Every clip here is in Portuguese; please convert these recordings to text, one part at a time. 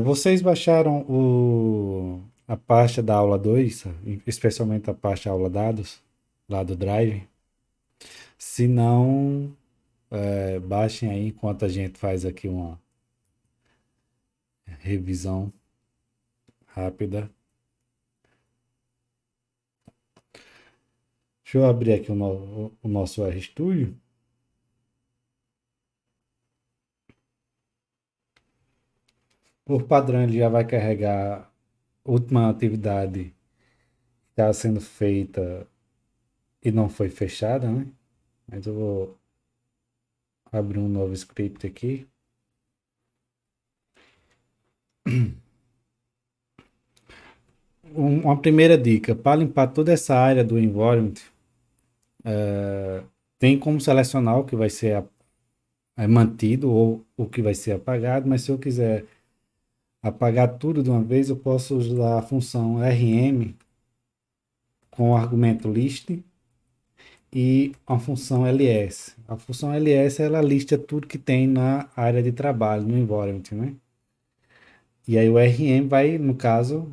Vocês baixaram a pasta da aula 2, especialmente a pasta aula dados, lá do Drive? Se não, baixem aí enquanto a gente faz aqui uma revisão rápida. Deixa eu abrir aqui o nosso RStudio. Por padrão, ele já vai carregar a última atividade que está sendo feita e não foi fechada, né? Mas eu vou abrir um novo script aqui. Uma primeira dica, para limpar toda essa área do environment, tem como selecionar o que vai ser mantido ou o que vai ser apagado, mas se eu quiser apagar tudo de uma vez, eu posso usar a função rm com o argumento list e a função ls. A função ls ela lista tudo que tem na área de trabalho, no environment, né? E aí o rm vai, no caso,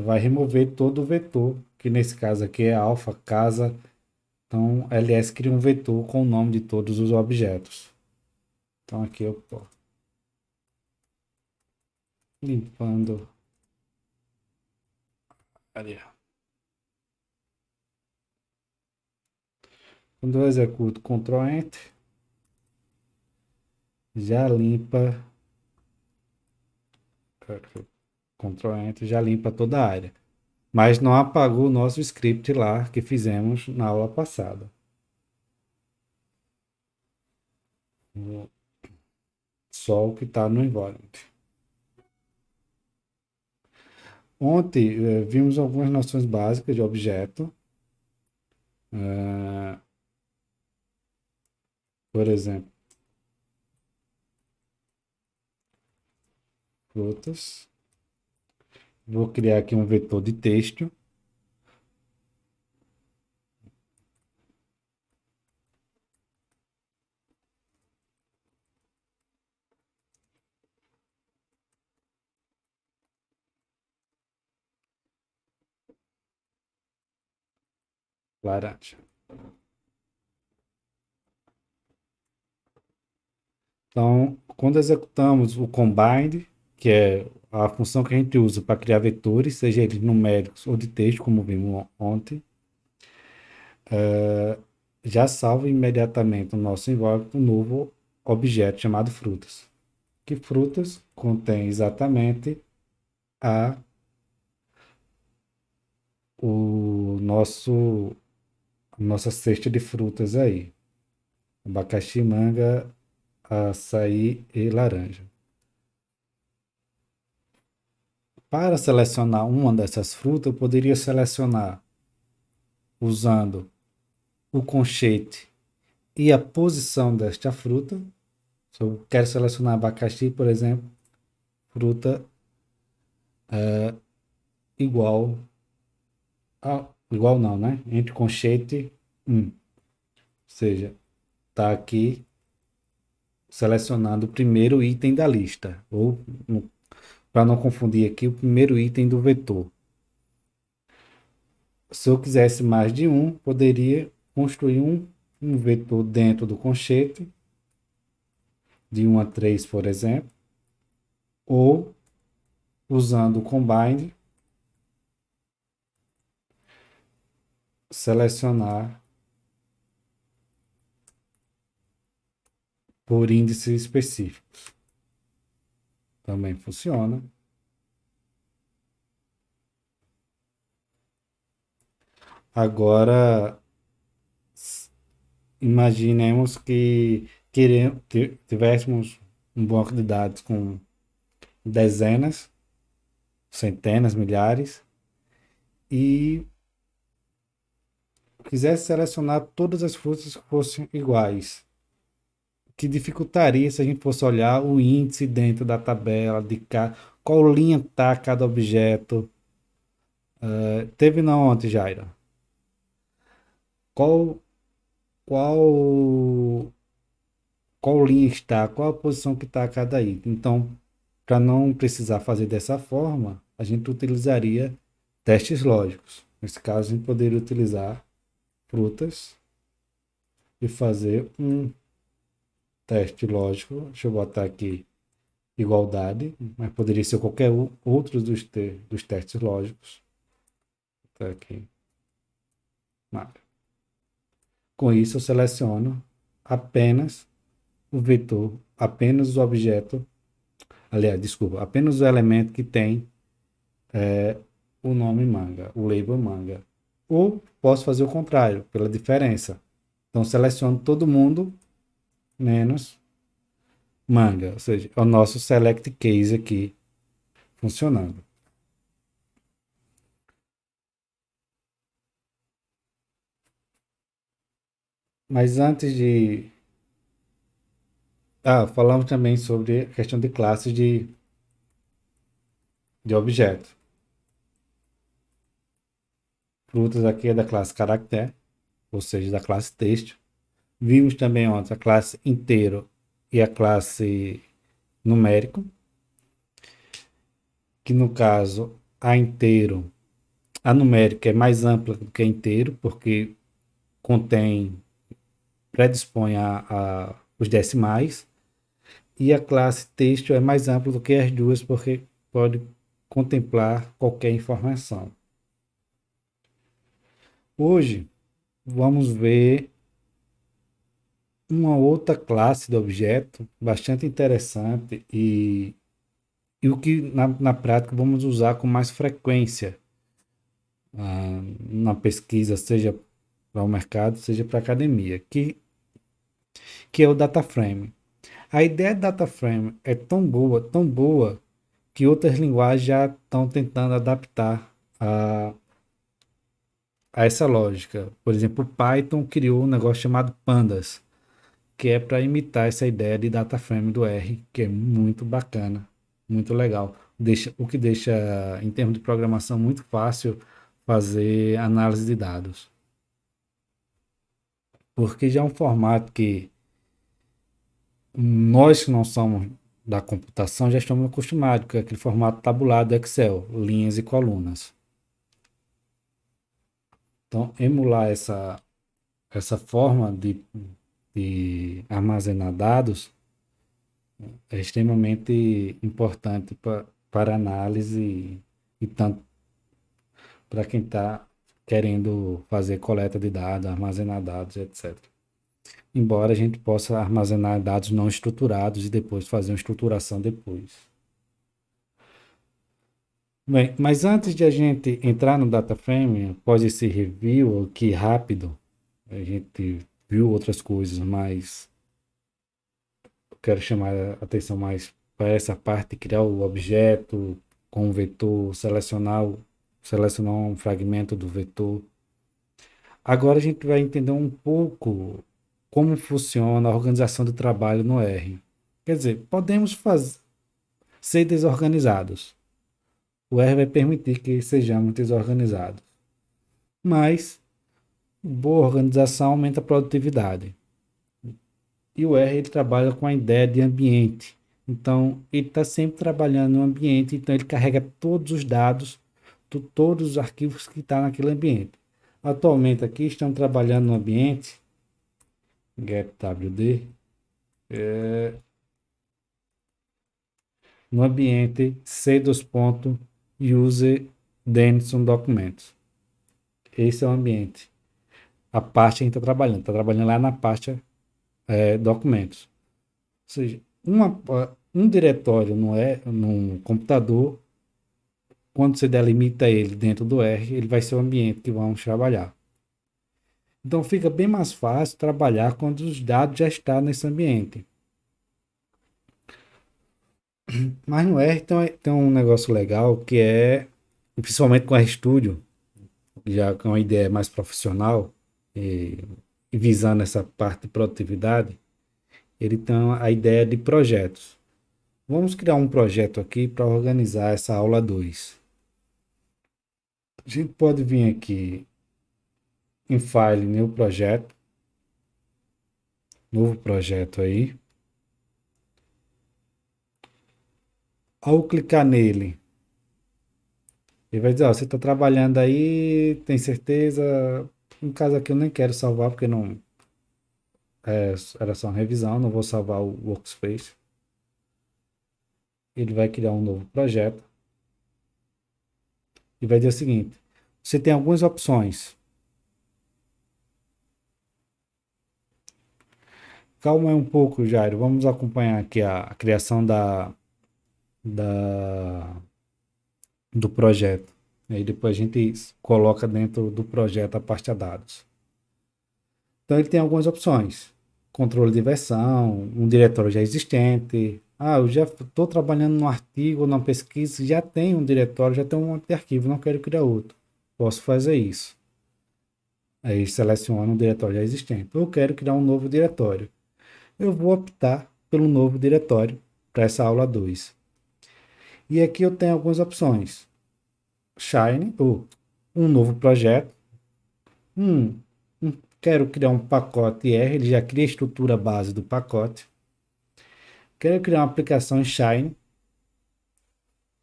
vai remover todo o vetor, que nesse caso aqui é alfa, casa. Então, ls cria um vetor com o nome de todos os objetos. Então, aqui eu tô limpando. Ali. Quando eu executo Ctrl Enter, já limpa. Ctrl Enter já limpa toda a área. Mas não apagou o nosso script lá que fizemos na aula passada. Só o que está no environment. Ontem vimos algumas noções básicas de objeto. Por exemplo, frutas. Vou criar aqui um vetor de texto. Laranja. Então, quando executamos o combine, que é a função que a gente usa para criar vetores, seja eles numéricos ou de texto, como vimos ontem, já salva imediatamente no nosso environment um novo objeto chamado frutas. Que frutas contém exatamente a o nosso a nossa cesta de frutas aí: abacaxi, manga, açaí e laranja. Para selecionar uma dessas frutas, eu poderia selecionar usando o conchete e a posição desta fruta. Se eu quero selecionar abacaxi, por exemplo, fruta igual igual não, né? Entre conchete 1. Ou seja, está aqui selecionando o primeiro item da lista. Ou, para não confundir aqui, o primeiro item do vetor. Se eu quisesse mais de um, poderia construir um vetor dentro do conchete, de 1 a 3, por exemplo, ou usando o combine, selecionar por índice específico. Também funciona. Agora, imaginemos que tivéssemos um banco de dados com dezenas, centenas, milhares, e quisesse selecionar todas as frutas que fossem iguais. Que dificultaria se a gente fosse olhar o índice dentro da tabela, qual linha está cada objeto. Teve na ontem, Jaira. Qual, qual, qual linha está, qual a posição que está cada item. Então, para não precisar fazer dessa forma, a gente utilizaria testes lógicos. Nesse caso, a gente poderia utilizar frutas e fazer um teste lógico. Deixa eu botar aqui igualdade, mas poderia ser qualquer outro dos testes lógicos. Tá aqui. Com isso, eu seleciono apenas o vetor, apenas o objeto, aliás, desculpa, apenas o elemento que tem o nome manga, o label manga. Ou posso fazer o contrário, pela diferença. Então, seleciono todo mundo menos manga, ou seja, é o nosso select case aqui funcionando. Mas antes de... falamos também sobre a questão de classes de objeto. Frutas aqui é da classe caractere, ou seja, da classe texto. Vimos também ontem a classe inteiro e a classe numérico, que no caso a inteiro, a numérica é mais ampla do que a inteiro, porque contém, predispõe a os decimais, e a classe texto é mais ampla do que as duas, porque pode contemplar qualquer informação. Hoje vamos ver uma outra classe de objeto bastante interessante e o que na prática vamos usar com mais frequência na pesquisa, seja para o mercado, seja para a academia, que é o data frame. A ideia do data frame é tão boa, que outras linguagens já estão tentando adaptar a essa lógica. Por exemplo, o Python criou um negócio chamado Pandas, que é para imitar essa ideia de data frame do R, que é muito bacana, muito legal. O que deixa, em termos de programação, muito fácil fazer análise de dados. Porque já é um formato que nós que não somos da computação já estamos acostumados, que é aquele formato tabulado do Excel, linhas e colunas. Então, emular essa forma de armazenar dados é extremamente importante para análise e tanto para quem está querendo fazer coleta de dados, armazenar dados, etc. Embora a gente possa armazenar dados não estruturados e depois fazer uma estruturação depois. Bem, mas antes de a gente entrar no data frame, após esse review aqui rápido, a gente viu outras coisas, mas eu quero chamar a atenção mais para essa parte de criar o objeto com o vetor, selecionar um fragmento do vetor. Agora a gente vai entender um pouco como funciona a organização do trabalho no R. Quer dizer, podemos ser desorganizados. O R vai permitir que sejamos desorganizados. Mas boa organização aumenta a produtividade. E o R ele trabalha com a ideia de ambiente. Então, ele está sempre trabalhando no ambiente, então ele carrega todos os dados de todos os arquivos que estão naquele ambiente. Atualmente aqui estamos trabalhando no ambiente getWD, no ambiente c:\user Denison Documentos. Esse é o ambiente. A parte que a gente está trabalhando lá na pasta documentos. Ou seja, um diretório num computador, quando você delimita ele dentro do R, ele vai ser o ambiente que vamos trabalhar. Então fica bem mais fácil trabalhar quando os dados já estão nesse ambiente. Mas no R tem um negócio legal que é, principalmente com o RStudio, já com uma ideia mais profissional e visando essa parte de produtividade, ele tem a ideia de projetos. Vamos criar um projeto aqui para organizar essa aula 2. A gente pode vir aqui em File, New Projeto, novo projeto aí. Ao clicar nele, ele vai dizer, ó, você está trabalhando aí, tem certeza? No caso aqui eu nem quero salvar, porque não era só uma revisão, não vou salvar o workspace. Ele vai criar um novo projeto e vai dizer o seguinte, você tem algumas opções. Calma aí um pouco, Jairo, vamos acompanhar aqui a criação da, do projeto. Aí depois a gente coloca dentro do projeto a pasta dados. Então ele tem algumas opções. Controle de versão, um diretório já existente. Ah, eu já estou trabalhando num artigo, numa pesquisa, já tem um diretório, já tem um monte de arquivo, não quero criar outro. Posso fazer isso. Aí seleciono um diretório já existente. Eu quero criar um novo diretório. Eu vou optar pelo novo diretório para essa aula 2. E aqui eu tenho algumas opções. Shine, ou um novo projeto. Hum, quero criar um pacote R, ele já cria a estrutura base do pacote. Quero criar uma aplicação em Shine,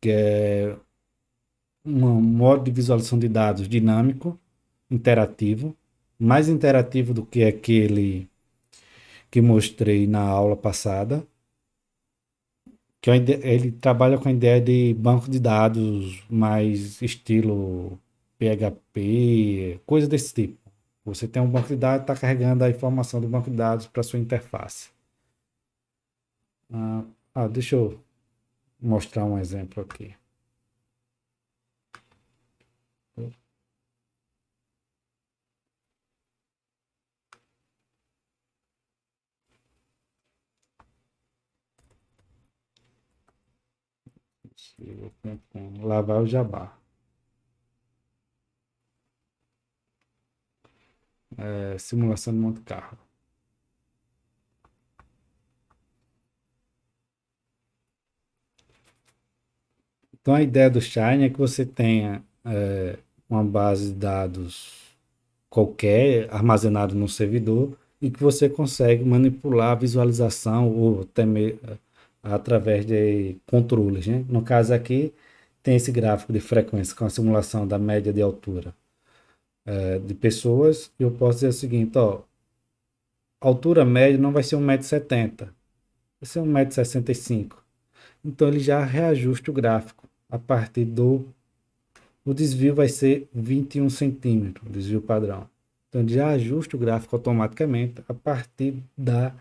que é um modo de visualização de dados dinâmico, interativo, mais interativo do que aquele que mostrei na aula passada, que ele trabalha com a ideia de banco de dados mais estilo PHP, coisa desse tipo. Você tem um banco de dados, está carregando a informação do banco de dados para sua interface. Deixa eu mostrar um exemplo aqui. Lá vai o jabá. Simulação de Monte Carlo. Então a ideia do Shine é que você tenha uma base de dados qualquer armazenada no servidor e que você consegue manipular a visualização ou até através de controles, né? No caso aqui tem esse gráfico de frequência com a simulação da média de altura de pessoas. Eu posso dizer o seguinte, ó, a altura média não vai ser 1,70 m, vai ser 1,65 m. Então ele já reajusta o gráfico a partir do o desvio vai ser 21 centímetros, o desvio padrão. Então ele já ajusta o gráfico automaticamente a partir da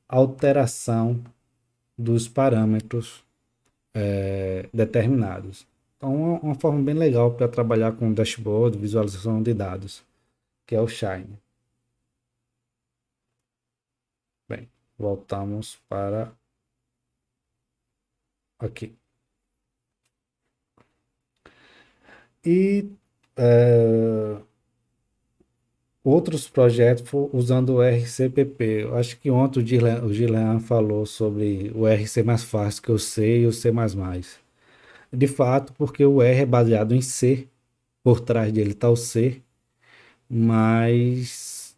alteração dos parâmetros determinados. Então é uma forma bem legal para trabalhar com dashboard, visualização de dados, que é o Shine. Bem, voltamos para aqui. E outros projetos usando o RCPP. Eu acho que ontem o Gilean falou sobre o RC mais fácil que eu sei e o C++. De fato, porque o R é baseado em C, por trás dele está o C, mas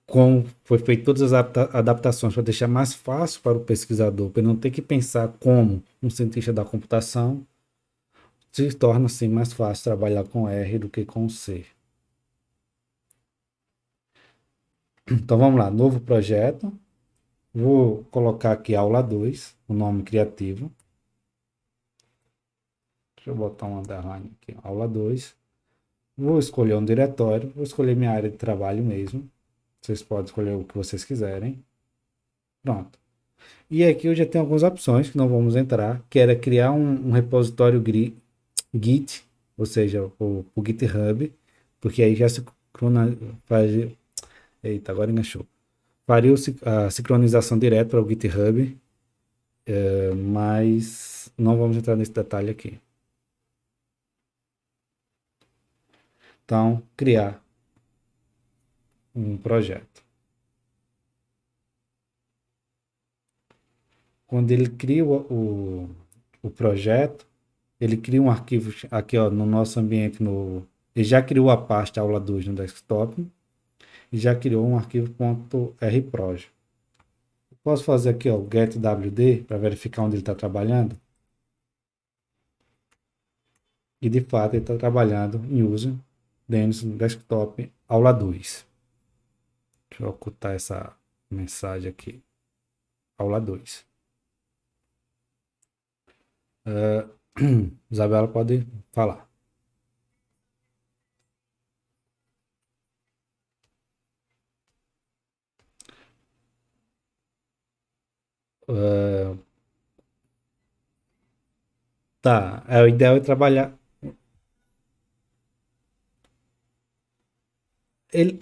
como foi feito todas as adaptações para deixar mais fácil para o pesquisador, para ele não ter que pensar como um cientista da computação, se torna assim mais fácil trabalhar com R do que com C. Então vamos lá, novo projeto. Vou colocar aqui aula 2, o nome criativo. Deixa eu botar um underline aqui, aula 2. Vou escolher um diretório, vou escolher minha área de trabalho mesmo. Vocês podem escolher o que vocês quiserem. Pronto. E aqui eu já tenho algumas opções que não vamos entrar, que era criar um repositório Git, ou seja, o GitHub, porque aí já se faz. Eita, agora enganchou. Faria a sincronização direta para o GitHub, mas não vamos entrar nesse detalhe aqui. Então, criar um projeto. Quando ele cria o projeto, ele cria um arquivo aqui ó, no nosso ambiente novo. Ele já criou a pasta aula 2 no desktop e já criou um arquivo .rproj. Posso fazer aqui, ó, o getWD para verificar onde ele está trabalhando. E de fato ele está trabalhando em uso dentro do desktop aula 2. Deixa eu ocultar essa mensagem aqui. Aula 2. Isabela pode falar. Uh, tá, o ideal é trabalhar. Ele,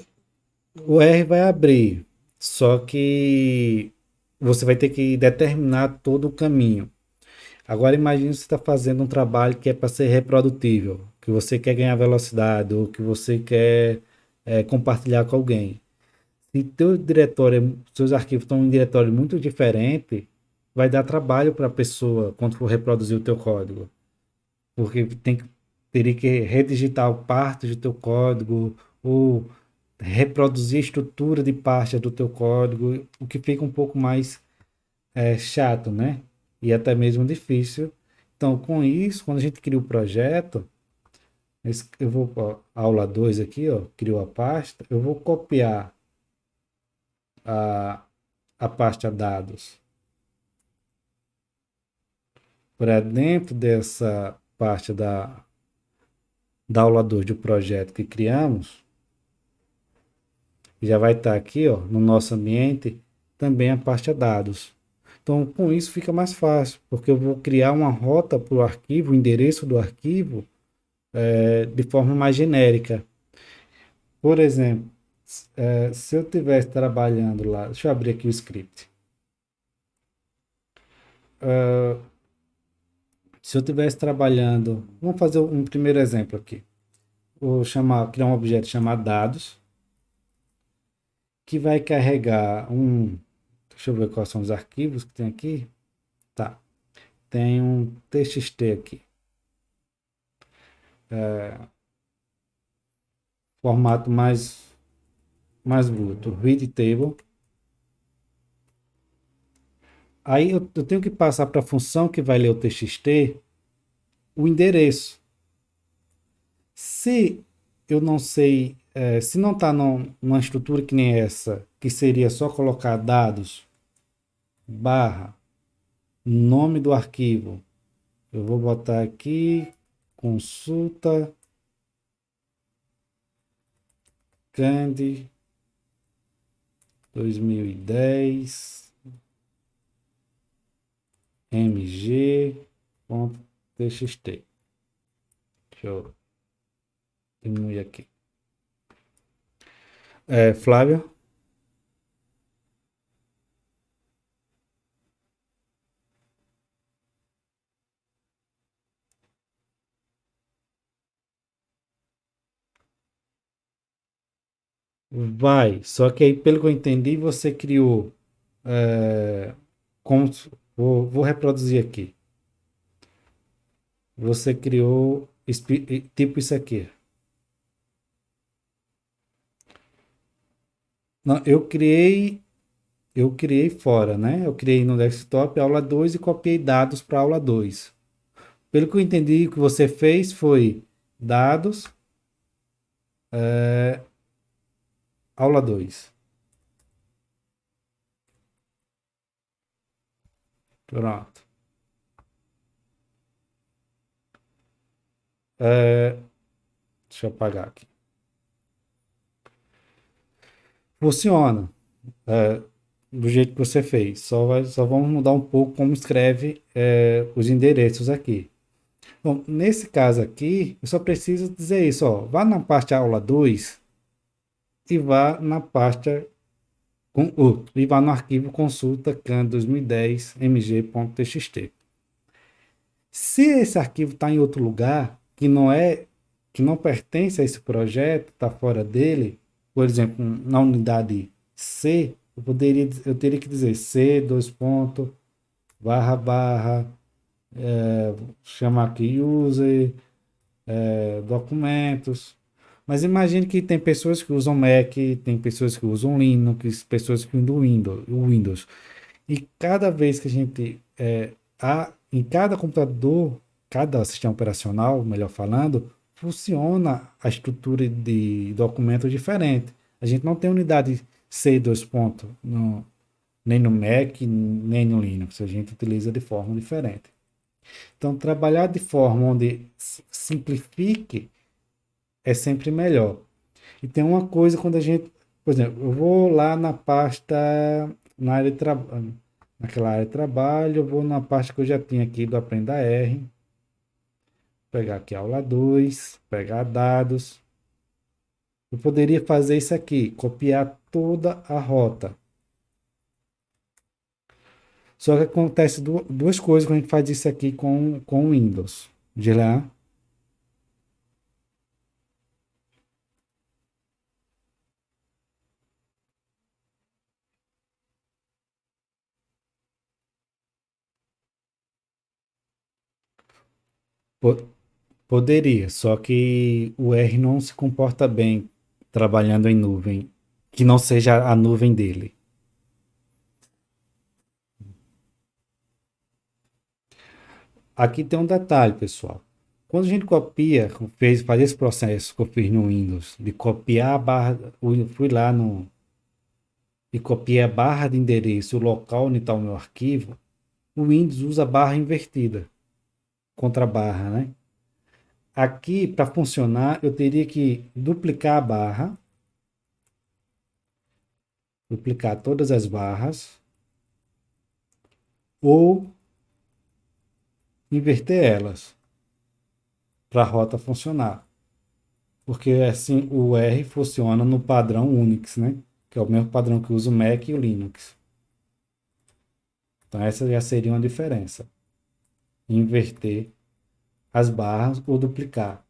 o R vai abrir, só que você vai ter que determinar todo o caminho. Agora imagine você está fazendo um trabalho que é para ser reprodutível, que você quer ganhar velocidade ou que você quer compartilhar com alguém. Se teu diretório, seus arquivos estão em diretório muito diferente, vai dar trabalho para a pessoa quando for reproduzir o teu código, porque teria que redigitar parte do teu código ou reproduzir a estrutura de parte do teu código, o que fica um pouco mais chato, né? E até mesmo difícil. Então, com isso, quando a gente cria o projeto, eu vou, ó, aula 2 aqui, ó, criou a pasta, eu vou copiar a, a pasta dados para dentro dessa parte da aula 2 do projeto que criamos, já vai estar aqui, ó, no nosso ambiente, também a pasta dados. Então, com isso fica mais fácil, porque eu vou criar uma rota para o arquivo, o endereço do arquivo, de forma mais genérica. Por exemplo, se eu estivesse trabalhando lá, deixa eu abrir aqui o script. Se eu estivesse trabalhando, vamos fazer um primeiro exemplo aqui. Vou criar um objeto chamado dados, que vai carregar deixa eu ver quais são os arquivos que tem aqui. Tá, tem um TXT aqui, formato mais bruto, read table. Aí eu tenho que passar para a função que vai ler o TXT o endereço. Se eu não sei, se não está numa estrutura que nem essa, que seria só colocar dados barra nome do arquivo, eu vou botar aqui consulta Candy 2010 mg.txt. Deixa eu diminuir aqui. Flávio? Vai. Só que aí, pelo que eu entendi, você criou. É, como, vou reproduzir aqui. Você criou tipo isso aqui. Não, eu criei fora, né? Eu criei no desktop aula 2 e copiei dados para aula 2. Pelo que eu entendi, o que você fez foi dados, aula 2. Pronto. Deixa eu apagar aqui. Funciona do jeito que você fez. Só vamos mudar um pouco como escreve os endereços aqui. Bom, nesse caso aqui, eu só preciso dizer isso, ó. Vá na parte aula 2 e vá na pasta e vá no arquivo consulta can 2010 mg.txt. Se esse arquivo está em outro lugar que não pertence a esse projeto, está fora dele, por exemplo, na unidade C, eu teria que dizer C, dois pontos, barra, barra, chamar aqui user, documentos. Mas imagine que tem pessoas que usam Mac, tem pessoas que usam Linux, pessoas que usam Windows. E cada vez que a gente em cada computador, cada sistema operacional, melhor falando, funciona a estrutura de documento diferente. A gente não tem unidade C dois pontos nem no Mac, nem no Linux. A gente utiliza de forma diferente. Então, trabalhar de forma onde simplifique é sempre melhor. E tem uma coisa quando a gente, por exemplo, eu vou lá na pasta, na área de trabalho, naquela área de trabalho, eu vou na pasta que eu já tinha aqui do Aprenda R, pegar aqui aula 2, pegar dados. Eu poderia fazer isso aqui, copiar toda a rota. Só que acontece duas coisas quando a gente faz isso aqui com o Windows. De lá, po- poderia, só que o R não se comporta bem trabalhando em nuvem, que não seja a nuvem dele. Aqui tem um detalhe, pessoal. Quando a gente copia, faz esse processo que eu fiz no Windows, de copiar a barra, fui lá no, e copiei a barra de endereço, o local onde está o meu arquivo, o Windows usa a barra invertida, contra a barra, né? Aqui, para funcionar, eu teria que duplicar a barra, duplicar todas as barras, ou inverter elas, para a rota funcionar. Porque assim o R funciona no padrão Unix, né? Que é o mesmo padrão que usa o Mac e o Linux. Então essa já seria uma diferença. Inverter as barras ou duplicar,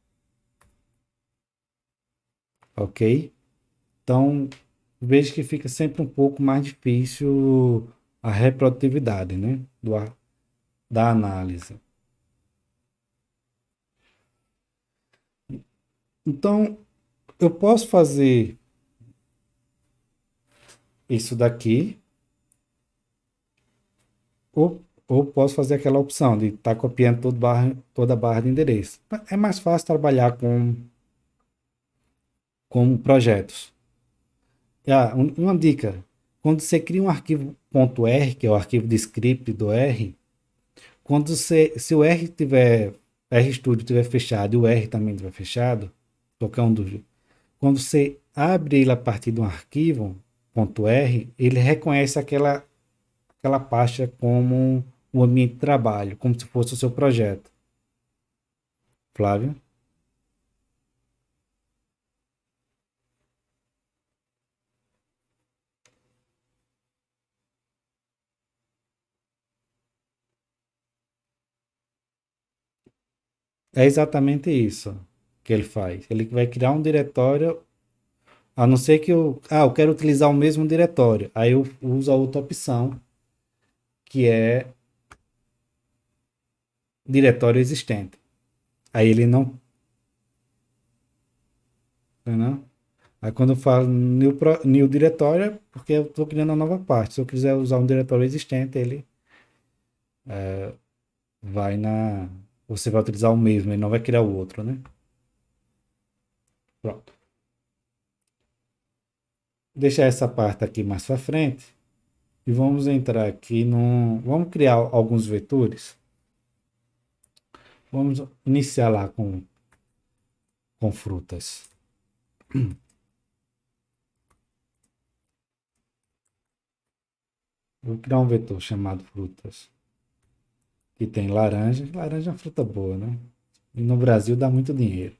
ok? Então veja que fica sempre um pouco mais difícil a reprodutividade, né? Da análise. Então eu posso fazer isso daqui ou posso fazer aquela opção de estar copiando toda a barra de endereço. É mais fácil trabalhar com projetos. Uma dica: quando você cria um arquivo .r, que é o arquivo de script do R, se o R tiver RStudio tiver fechado e o R também tiver fechado, qualquer um dos, quando você abre ele a partir de um arquivo .r, ele reconhece aquela pasta como um ambiente de trabalho, como se fosse o seu projeto. Flávio? É exatamente isso que ele faz. Ele vai criar um diretório, a não ser que eu quero utilizar o mesmo diretório. Aí eu uso a outra opção, que é diretório existente. Aí ele não, não. Aí quando eu falo new diretório, é porque eu estou criando uma nova parte. Se eu quiser usar um diretório existente, ele vai na, você vai utilizar o mesmo, ele não vai criar o outro, né? Pronto. Deixar essa parte aqui mais para frente e vamos entrar aqui no, vamos criar alguns vetores. Vamos iniciar lá com frutas. Vou criar um vetor chamado frutas, que tem laranja. Laranja é uma fruta boa, né? E no Brasil dá muito dinheiro.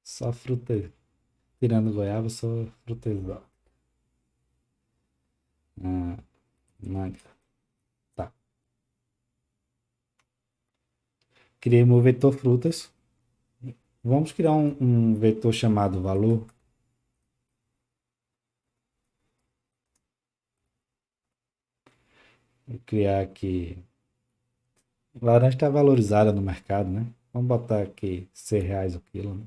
Só fruta, tirando goiaba, só fruta exótica. Ah, manga. Tá. Criei meu vetor frutas. Vamos criar um vetor chamado valor. Vou criar aqui. Laranja está valorizada no mercado, né? Vamos botar aqui R$ 6 o quilo, né?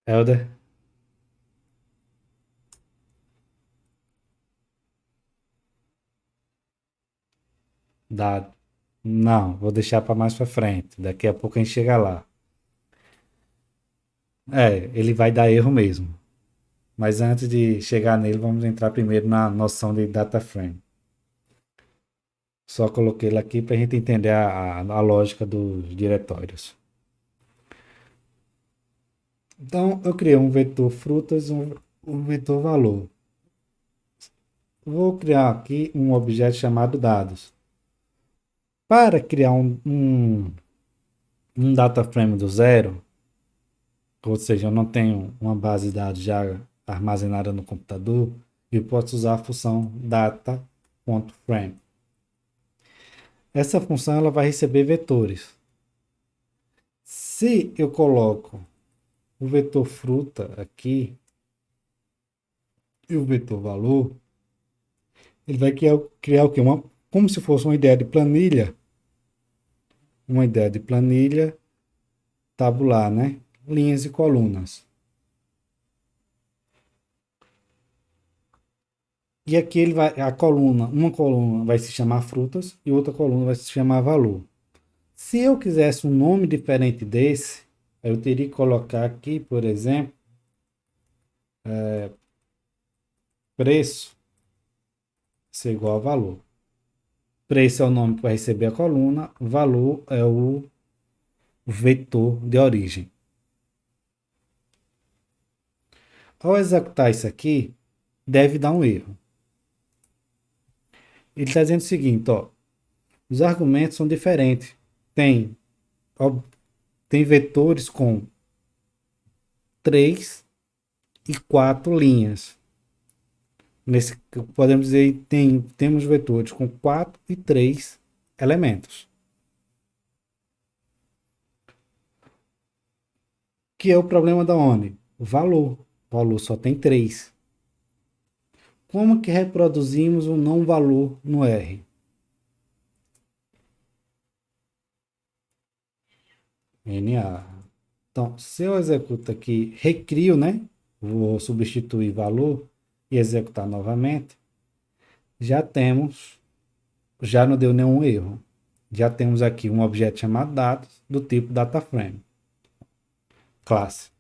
Helder, dá. Não, vou deixar para mais para frente. Daqui a pouco a gente chega lá. É, ele vai dar erro mesmo. Mas antes de chegar nele, vamos entrar primeiro na noção de data frame. Só coloquei ele aqui para a gente entender a lógica dos diretórios. Então, eu criei um vetor frutas, um vetor valor. Vou criar aqui um objeto chamado dados. Para criar um data frame do zero, ou seja, eu não tenho uma base de dados já armazenada no computador, eu posso usar a função data.frame. Essa função ela vai receber vetores. Se eu coloco o vetor fruta aqui e o vetor valor, ele vai criar o quê? Como se fosse uma ideia de planilha tabular, né? Linhas e colunas. E aqui ele vai, uma coluna vai se chamar frutas e outra coluna vai se chamar valor. Se eu quisesse um nome diferente desse, eu teria que colocar aqui, por exemplo, preço ser igual a valor. Preço é o nome que vai receber a coluna, valor é o vetor de origem. Ao executar isso aqui, deve dar um erro. Ele está dizendo o seguinte, ó, os argumentos são diferentes. Tem, ó, tem vetores com 3 e 4 linhas. Nesse, podemos dizer que temos vetores com 4 e 3 elementos. Que é o problema da onde? O valor. O valor só tem 3. Como que reproduzimos um não valor no R? NA. Então, se eu executo aqui, recrio, né? Vou substituir valor e executar novamente. Já temos, já não deu nenhum erro. Já temos aqui um objeto chamado dados do tipo DataFrame. Classe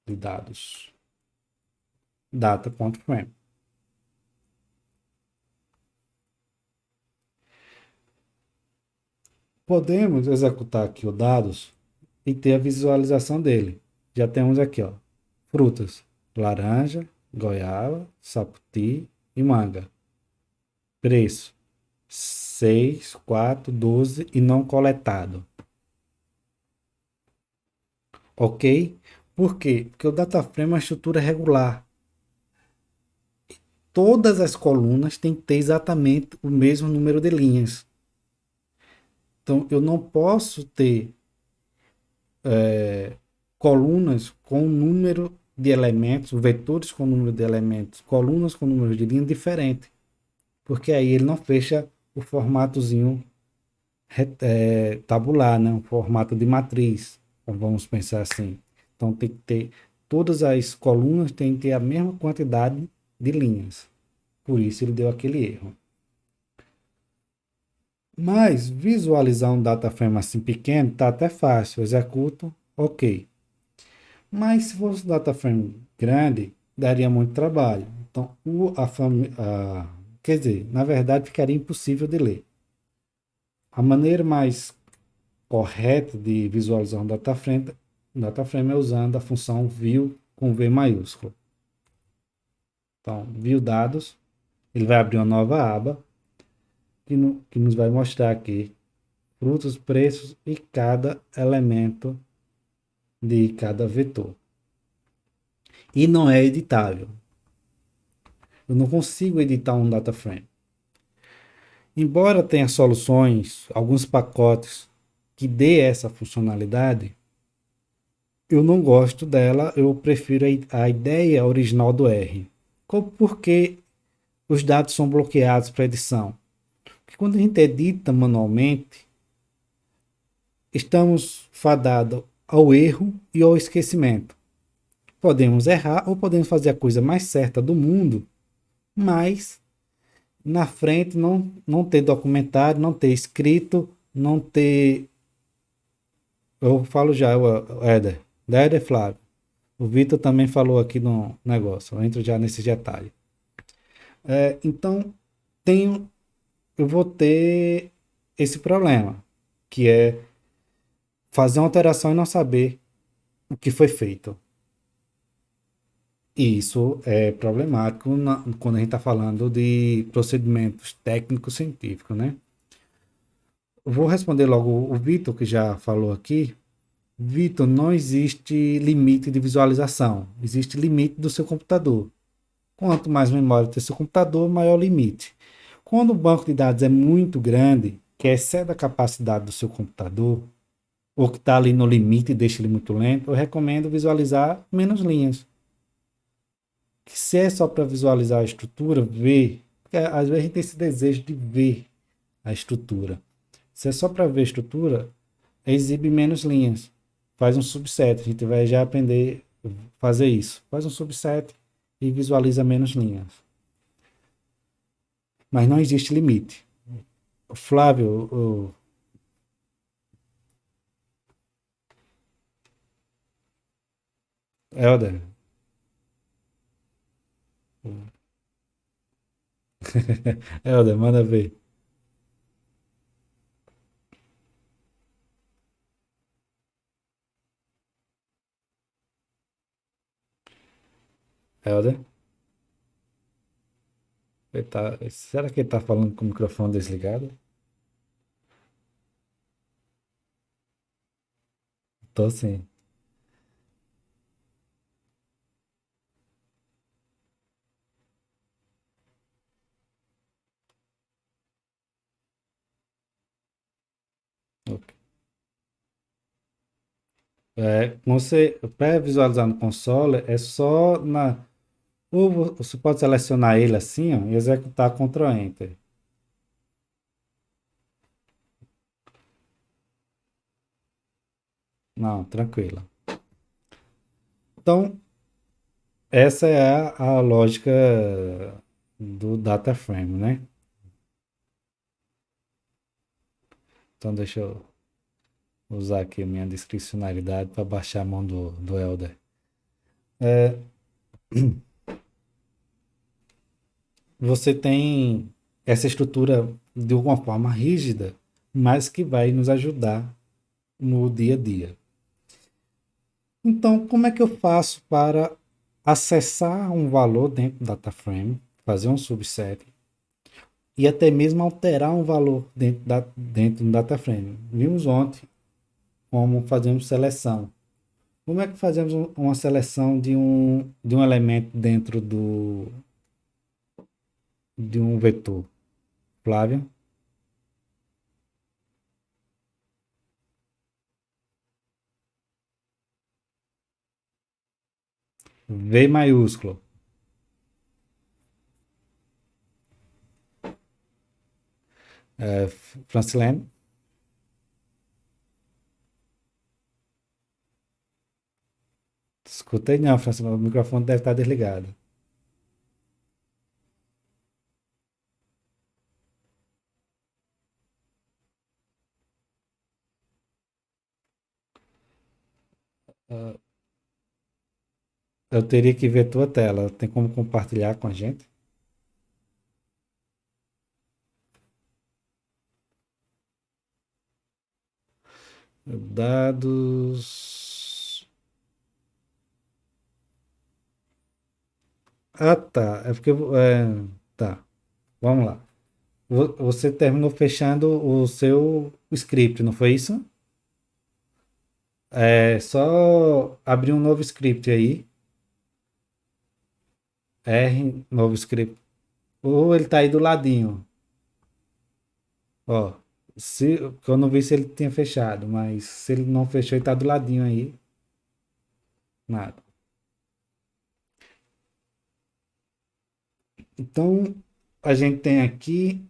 de dados. Data.frame. Podemos executar aqui o dados e ter a visualização dele. Já temos aqui, ó, frutas, laranja, goiaba, saputi e manga. Preço 6, 4, 12 e não coletado. Ok? Por quê? Porque o DataFrame é uma estrutura regular. Todas as colunas têm que ter exatamente o mesmo número de linhas. Então, eu não posso ter colunas com número de elementos, vetores com número de elementos, colunas com número de linhas diferente, porque aí ele não fecha o formatozinho tabular, né? Um formato de matriz, vamos pensar assim. Então tem que ter, todas as colunas têm que ter a mesma quantidade de linhas, por isso ele deu aquele erro. Mas visualizar um data frame assim pequeno tá até fácil, eu executo, ok. Mas se fosse um data frame grande, daria muito trabalho. Então, quer dizer, na verdade ficaria impossível de ler. A maneira mais correta de visualizar um data frame é usando a função view com V maiúsculo. Então, view dados, ele vai abrir uma nova aba que nos vai mostrar aqui frutos, preços e cada elemento de cada vetor. E não é editável. Eu não consigo editar um data frame. Embora tenha soluções, alguns pacotes que dê essa funcionalidade, eu não gosto dela, eu prefiro a ideia original do R. Porque os dados são bloqueados para edição? Porque quando a gente edita manualmente, estamos fadados ao erro e ao esquecimento. Podemos errar ou podemos fazer a coisa mais certa do mundo, mas na frente não ter documentado, não ter escrito, não ter. Eu falo já, o Éder, Éder Flávio. O Vitor também falou aqui no negócio, eu entro já nesse detalhe. Então, tenho, eu vou ter esse problema, que é fazer uma alteração e não saber o que foi feito. E isso é problemático quando a gente está falando de procedimentos técnicos científicos, né? Eu vou responder logo o Vitor, que já falou aqui. Vitor, não existe limite de visualização, existe limite do seu computador. Quanto mais memória tem seu computador, maior o limite. Quando o banco de dados é muito grande, que excede a capacidade do seu computador, ou que está ali no limite e deixa ele muito lento, eu recomendo visualizar menos linhas. Que se é só para visualizar a estrutura, ver, porque às vezes a gente tem esse desejo de ver a estrutura. Se é só para ver a estrutura, exibe menos linhas. Faz um subset, a gente vai já aprender a fazer isso. Faz um subset e visualiza menos linhas. Mas não existe limite. Flávio, Helder, Helder, manda ver. Helder, será que ele está falando com o microfone desligado? Tô sim. Ok. Você, para visualizar no console, é só na. Ou você pode selecionar ele assim, ó, e executar Ctrl Enter. Não, tranquilo. Então, essa é a lógica do data frame, né? Então, deixa eu usar aqui a minha discricionalidade para baixar a mão do Elder. Você tem essa estrutura de alguma forma rígida, mas que vai nos ajudar no dia a dia. Então, como é que eu faço para acessar um valor dentro do data frame, fazer um subset e até mesmo alterar um valor dentro do data frame? Vimos ontem como fazemos seleção. Como é que fazemos uma seleção de um elemento dentro de um vetor? Flávio? V maiúsculo. Francilene? Escutei não, Francilene. O microfone deve estar desligado. Eu teria que ver tua tela. Tem como compartilhar com a gente? Dados. Ah, tá. É porque. Tá. Vamos lá. Você terminou fechando o seu script, não foi isso? É só abrir um novo script aí. Novo script. Ou ele tá aí do ladinho. Ó. Porque eu não vi se ele tinha fechado, mas se ele não fechou, ele tá do ladinho aí. Nada. Então, a gente tem aqui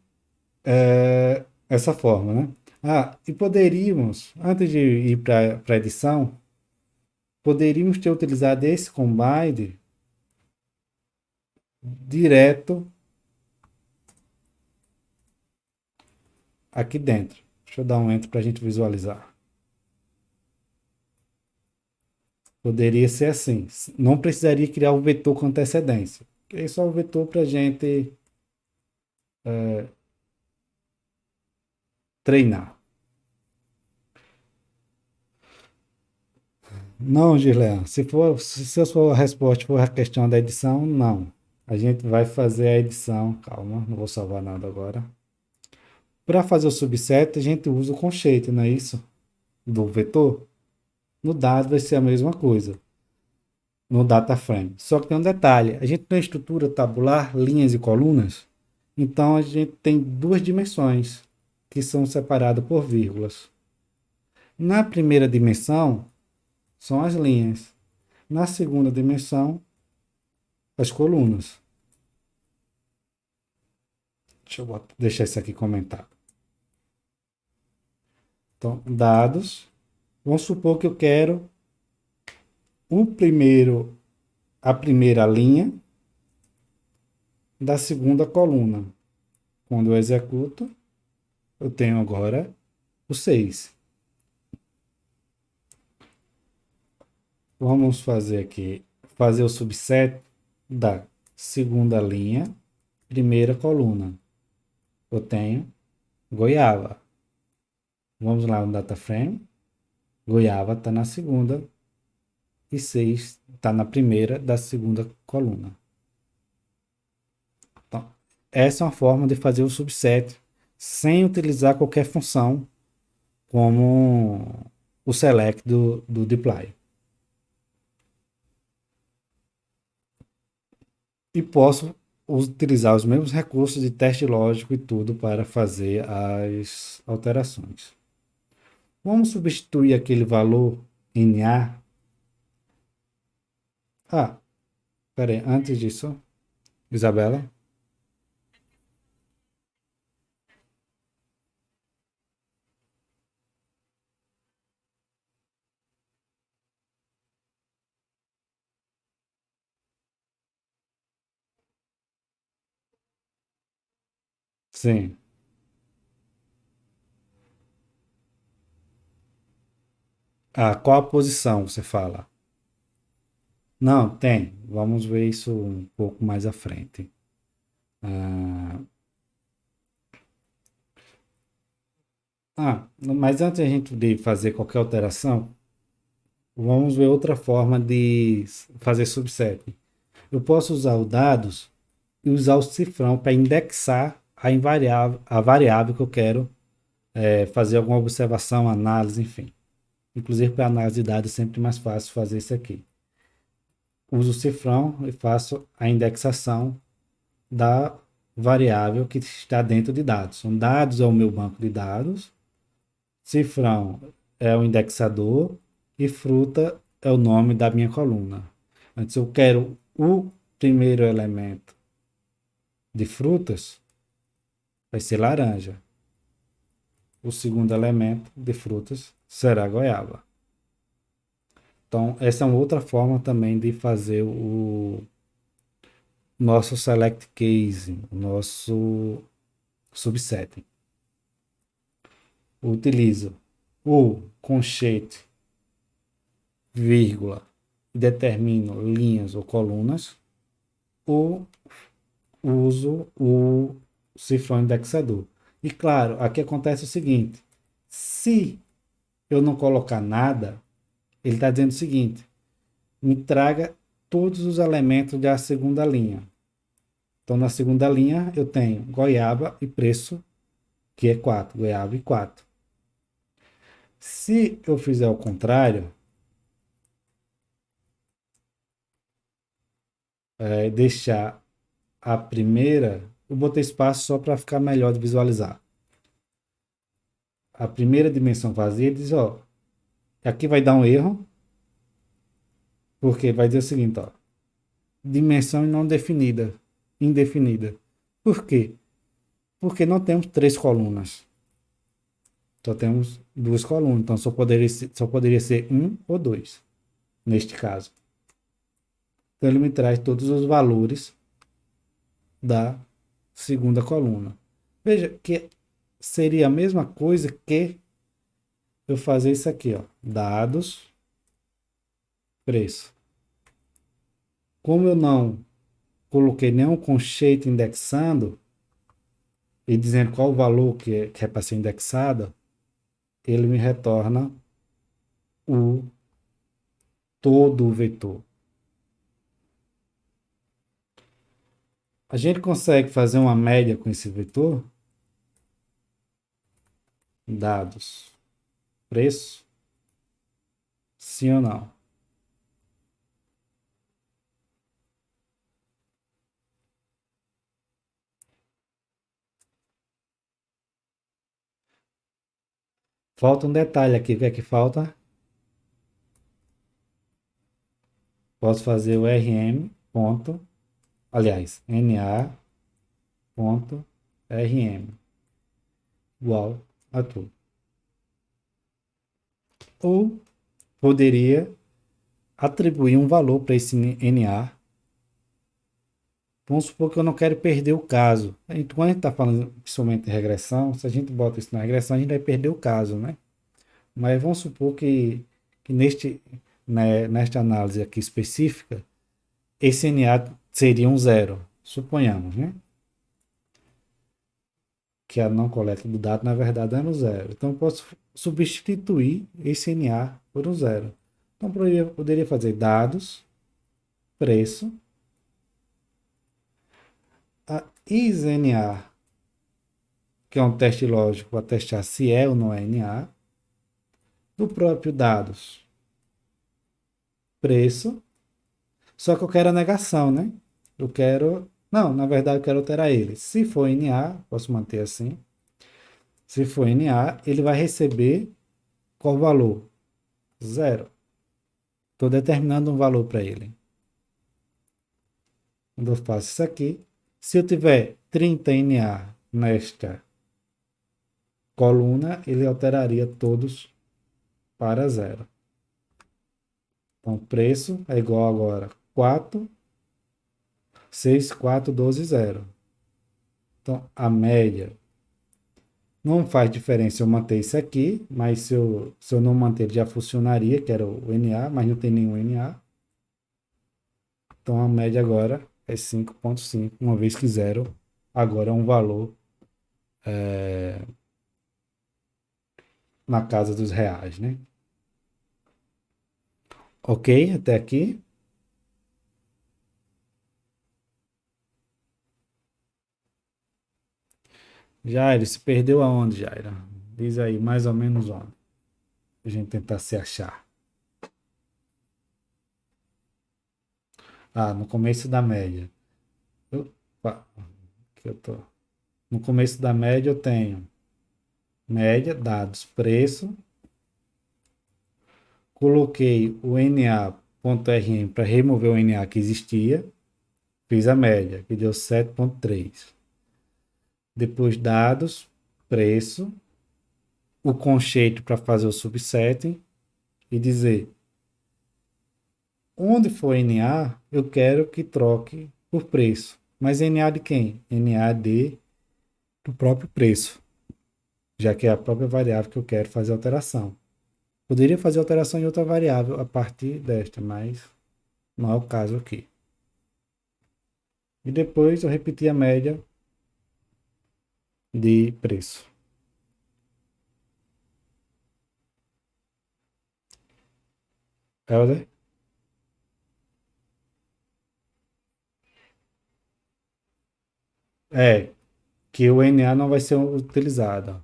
essa forma, né? Ah, e poderíamos, antes de ir para a edição, poderíamos ter utilizado esse combine direto aqui dentro. Deixa eu dar um enter para a gente visualizar. Poderia ser assim. Não precisaria criar o vetor com antecedência. Criei só o vetor para a gente treinar. Não, Gilean. Se a sua resposta for a questão da edição, não. A gente vai fazer a edição. Calma, não vou salvar nada agora. Para fazer o subset, a gente usa o concheite, não é isso? Do vetor. No dado vai ser a mesma coisa. No data frame. Só que tem um detalhe. A gente tem estrutura tabular, linhas e colunas. Então a gente tem duas dimensões que são separadas por vírgulas. Na primeira dimensão são as linhas. Na segunda dimensão, as colunas. Deixa eu deixar isso aqui comentado. Então, dados. Vamos supor que eu quero a primeira linha da segunda coluna. Quando eu executo, eu tenho agora o 6. Vamos fazer aqui, fazer o subset da segunda linha, primeira coluna. Eu tenho goiaba. Vamos lá no data frame. Goiaba está na segunda e 6 está na primeira da segunda coluna. Então, essa é uma forma de fazer o subset sem utilizar qualquer função como o select do deploy. E posso utilizar os mesmos recursos de teste lógico e tudo para fazer as alterações. Vamos substituir aquele valor NA. Ah, peraí, antes disso, Isabela. Sim. Ah, qual a posição você fala? Não, tem. Vamos ver isso um pouco mais à frente. Ah, mas antes de a gente de fazer qualquer alteração, vamos ver outra forma de fazer subset. Eu posso usar o dados e usar o cifrão para indexar a variável que eu quero fazer alguma observação, análise, enfim. Inclusive para análise de dados é sempre mais fácil fazer isso aqui. Uso o cifrão e faço a indexação da variável que está dentro de dados. Então, dados é o meu banco de dados, cifrão é o indexador e fruta é o nome da minha coluna. Antes eu quero o primeiro elemento de frutas, vai ser laranja. O segundo elemento de frutas será goiaba. Então, essa é uma outra forma também de fazer o nosso select case, o nosso subsetting. Utilizo o conchete, vírgula, e determino linhas ou colunas, ou uso o cifrão indexador. E claro, aqui acontece o seguinte: se eu não colocar nada, ele está dizendo o seguinte: me traga todos os elementos da segunda linha. Então, na segunda linha, eu tenho goiaba e preço, que é 4, goiaba e 4. Se eu fizer o contrário, deixar a primeira, eu botei espaço só para ficar melhor de visualizar. a primeira dimensão vazia, ele diz, ó, aqui vai dar um erro, porque vai dizer o seguinte, ó, dimensão não definida, indefinida. Por quê? Porque não temos três colunas. Só temos duas colunas, então só poderia ser um ou dois, neste caso. Então ele me traz todos os valores da segunda coluna. Veja que seria a mesma coisa que eu fazer isso aqui, ó, dados, preço. Como eu não coloquei nenhum conceito indexando e dizendo qual o valor que é para ser indexado, ele me retorna o todo o vetor. A gente consegue fazer uma média com esse vetor? Dados, preço, sim ou não? Falta um detalhe aqui, o que é que falta? Posso fazer o RM ponto, aliás, NA ponto RM igual a tudo. Ou poderia atribuir um valor para esse NA. Vamos supor que eu não quero perder o caso. Então, quando a gente está falando principalmente de regressão, se a gente bota isso na regressão, a gente vai perder o caso, né? Mas vamos supor que nesta análise aqui específica, esse NA seria um zero, suponhamos, né? Que a não coleta do dado, na verdade, é no zero. Então, eu posso substituir esse NA por um zero. Então, poderia fazer dados, preço, a isNA, que é um teste lógico para testar se é ou não é NA, do próprio dados, preço, só que eu quero a negação, né? Eu quero, não, na verdade eu quero alterar ele. Se for NA, posso manter assim. Se for NA, ele vai receber qual valor? Zero. Estou determinando um valor para ele. Quando eu faço isso aqui, se eu tiver 30 NA nesta coluna, ele alteraria todos para zero. Então, preço é igual agora 4, 6, 4, 12, 0. Então, a média não faz diferença eu manter isso aqui, mas se eu não manter, ele já funcionaria, que era o NA, mas não tem nenhum NA. Então, a média agora é 5,5, uma vez que zero agora é um valor na casa dos reais, né? Ok, até aqui. Jair, se perdeu aonde, Jair? Diz aí, mais ou menos onde. A gente tentar se achar. Ah, no começo da média. Opa, aqui eu tô. No começo da média eu tenho média, dados, preço. Coloquei o NA.RM para remover o NA que existia. Fiz a média, que deu 7,3. Depois dados, preço, o conceito para fazer o subsetting e dizer onde for NA, eu quero que troque por preço. Mas NA de quem? NA do próprio preço, já que é a própria variável que eu quero fazer alteração. Poderia fazer alteração em outra variável a partir desta, mas não é o caso aqui. E depois eu repeti a média de preço. Helder? É, que o NA não vai ser utilizado.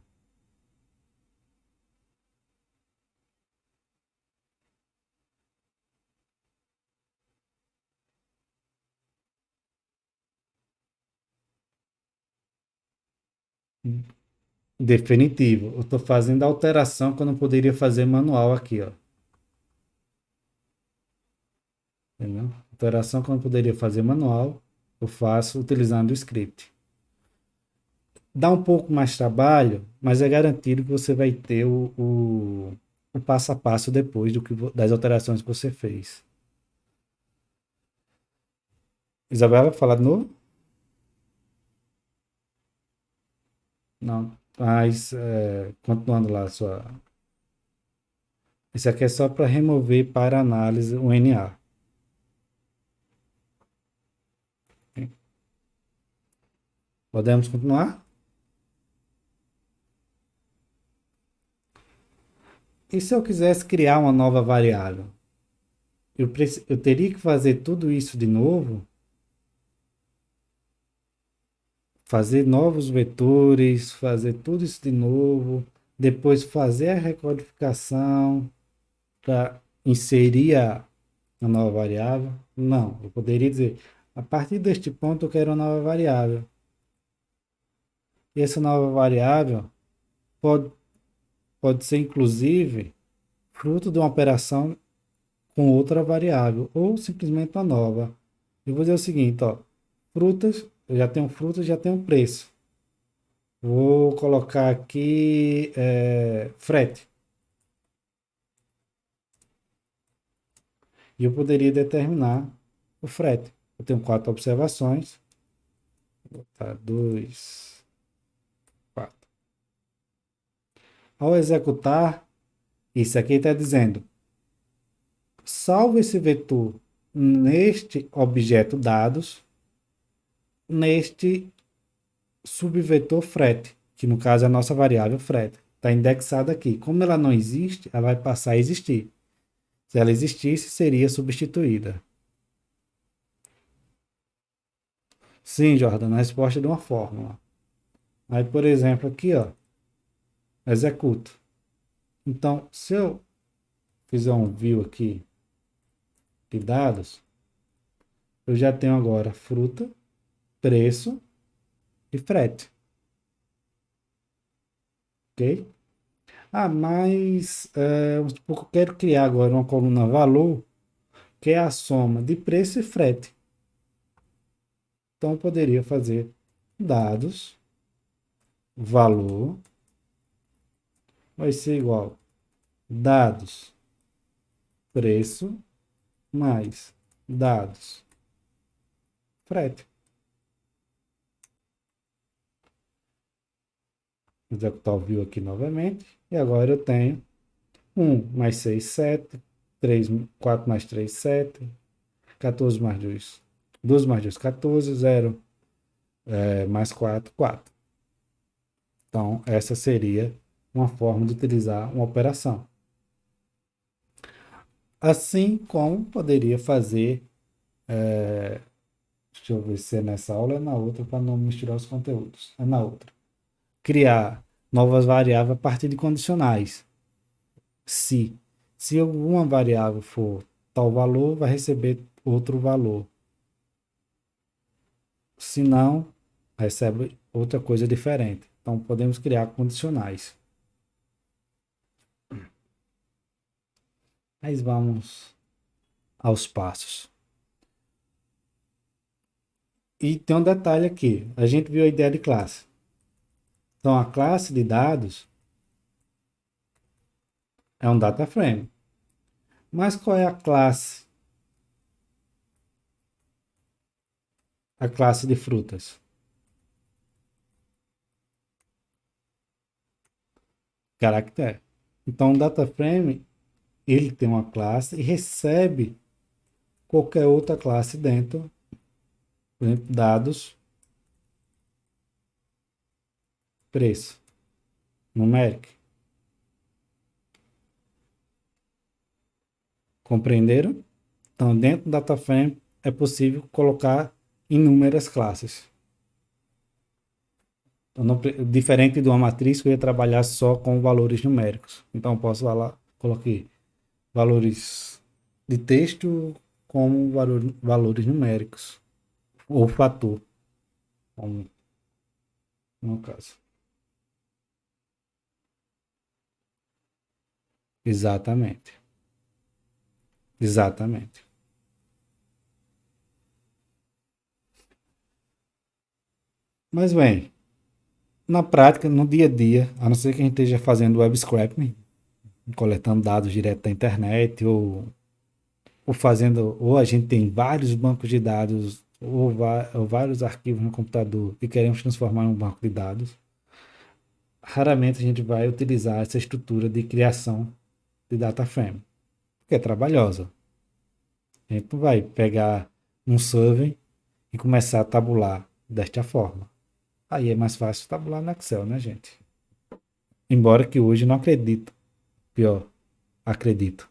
Definitivo. Eu estou fazendo a alteração que eu não poderia fazer manual aqui, ó. Entendeu? Alteração que eu não poderia fazer manual, eu faço utilizando o script. Dá um pouco mais de trabalho, mas é garantido que você vai ter o passo a passo depois das alterações que você fez. Isabela, falar de novo? Não. Mas, continuando lá, isso aqui é só para remover para análise o NA. Podemos continuar? E se eu quisesse criar uma nova variável? Eu teria que fazer tudo isso de novo? Fazer novos vetores, fazer tudo isso de novo, depois fazer a recodificação para inserir a nova variável? Não, eu poderia dizer, a partir deste ponto eu quero uma nova variável. E essa nova variável pode, pode ser, inclusive, fruto de uma operação com outra variável, ou simplesmente uma nova. Eu vou dizer o seguinte, ó, frutas, já tenho preço. Vou colocar aqui frete. E eu poderia determinar o frete. Eu tenho 4 observações. Vou botar 2, 4. Ao executar, isso aqui está dizendo, salve esse vetor neste objeto dados, neste subvetor frete, que no caso é a nossa variável frete. Está indexada aqui. Como ela não existe, ela vai passar a existir. Se ela existisse, seria substituída. Sim, Jordana, a resposta é de uma fórmula. Aí, por exemplo, aqui, ó, executo. Então, se eu fizer um view aqui de dados, eu já tenho agora fruta, preço e frete. Ok? Ah, mas eu quero criar agora uma coluna valor, que é a soma de preço e frete. Então, eu poderia fazer dados, valor, vai ser igual dados, preço, mais dados, frete. Vou executar o view aqui novamente. E agora eu tenho 1 mais 6, 7. 3, 4 mais 3, 7. 14 mais 2, 12 mais 2, 14. 0 mais 4, 4. Então, essa seria uma forma de utilizar uma operação. Assim como poderia fazer, deixa eu ver se é nessa aula ou é na outra, para não misturar os conteúdos. É na outra. Criar novas variáveis a partir de condicionais. Se alguma variável for tal valor, vai receber outro valor. Se não, recebe outra coisa diferente. Então, podemos criar condicionais. Mas vamos aos passos. E tem um detalhe aqui. A gente viu a ideia de classe. Então, a classe de dados é um data frame. Mas qual é a classe? A classe de frutas. Caractere. Então, o data frame, ele tem uma classe e recebe qualquer outra classe dentro, por exemplo, dados, preço, numérico. Compreenderam? Então, dentro do data frame é possível colocar inúmeras classes. Então, diferente de uma matriz que eu ia trabalhar só com valores numéricos. Então, eu posso lá, coloquei valores de texto como valores numéricos, ou fator, como no caso. Exatamente. Exatamente. Mas bem, na prática, no dia a dia, a não ser que a gente esteja fazendo web scraping, coletando dados direto da internet, ou fazendo, ou a gente tem vários bancos de dados, ou vários arquivos no computador e queremos transformar em um banco de dados, raramente a gente vai utilizar essa estrutura de criação de data frame, porque é trabalhosa. A gente não vai pegar um survey e começar a tabular desta forma. Aí é mais fácil tabular no Excel, né, gente? Embora que hoje não acredito, pior, acredito,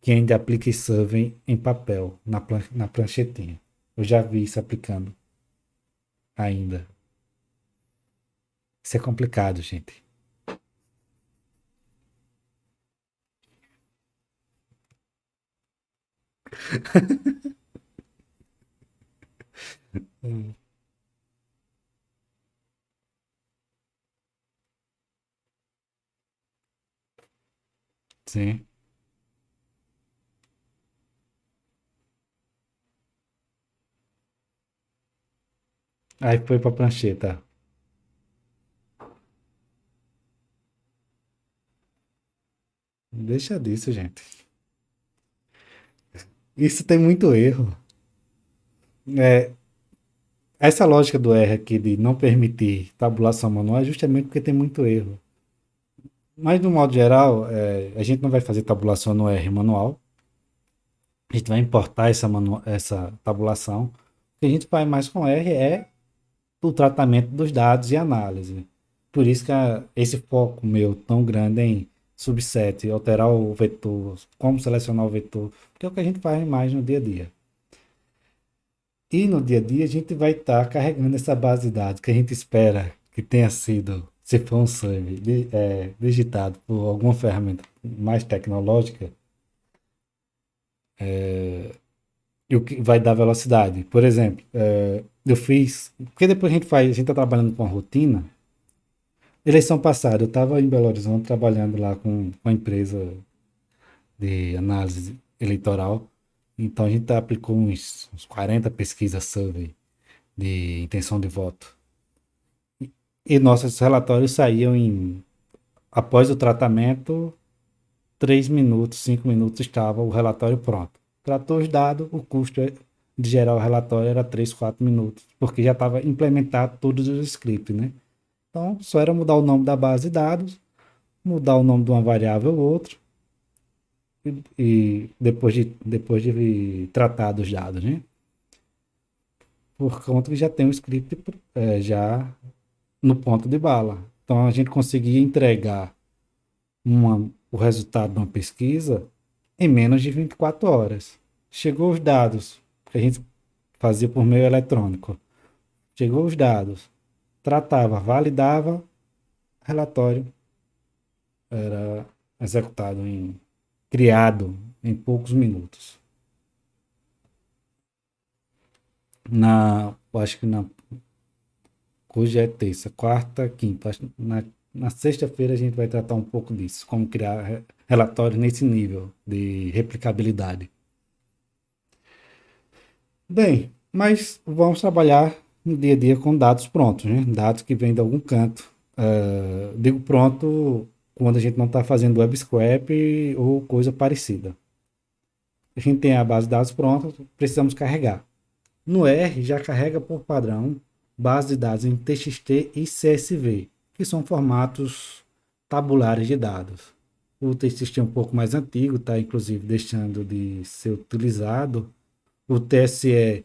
que ainda aplique survey em papel, na pranchetinha. Eu já vi isso aplicando ainda. Isso é complicado, gente. Sim. Aí foi pra prancheta. Deixa disso, gente. Isso tem muito erro. É, essa lógica do R aqui de não permitir tabulação manual é justamente porque tem muito erro. Mas, no modo geral, a gente não vai fazer tabulação no R manual. A gente vai importar essa tabulação. O que a gente faz mais com R é o tratamento dos dados e análise. Por isso que esse foco meu tão grande em subset, alterar o vetor, como selecionar o vetor, porque é o que a gente faz mais no dia a dia. E no dia a dia a gente vai estar carregando essa base de dados que a gente espera que tenha sido, se for um survey, digitado por alguma ferramenta mais tecnológica, e o que vai dar velocidade. Por exemplo, eu fiz. Porque depois a gente está trabalhando com a rotina. Eleição passada, eu estava em Belo Horizonte trabalhando lá com uma empresa de análise eleitoral. Então a gente aplicou uns 40 pesquisas survey de intenção de voto. E nossos relatórios saíam após o tratamento, 3 minutos, 5 minutos estava o relatório pronto. Tratou os dados, o custo de gerar o relatório era 3, 4 minutos, porque já estava implementado todos os scripts, né? Então, só era mudar o nome da base de dados, mudar o nome de uma variável ou outra, e depois de tratar dos dados, né? Por conta que já tem o script já no ponto de bala. Então, a gente conseguia entregar o resultado de uma pesquisa em menos de 24 horas. Chegou os dados, que a gente fazia por meio eletrônico. Chegou os dados, tratava, validava, relatório era executado criado em poucos minutos. Acho que hoje é terça, quarta, quinta. Na sexta-feira a gente vai tratar um pouco disso, como criar relatórios nesse nível de replicabilidade. Bem, mas vamos trabalhar no dia a dia com dados prontos, né? Dados que vêm de algum canto. Digo pronto quando a gente não está fazendo web scrap ou coisa parecida. A gente tem a base de dados pronta, precisamos carregar. No R já carrega por padrão base de dados em TXT e CSV, que são formatos tabulares de dados. O TXT é um pouco mais antigo, está inclusive deixando de ser utilizado. O TSE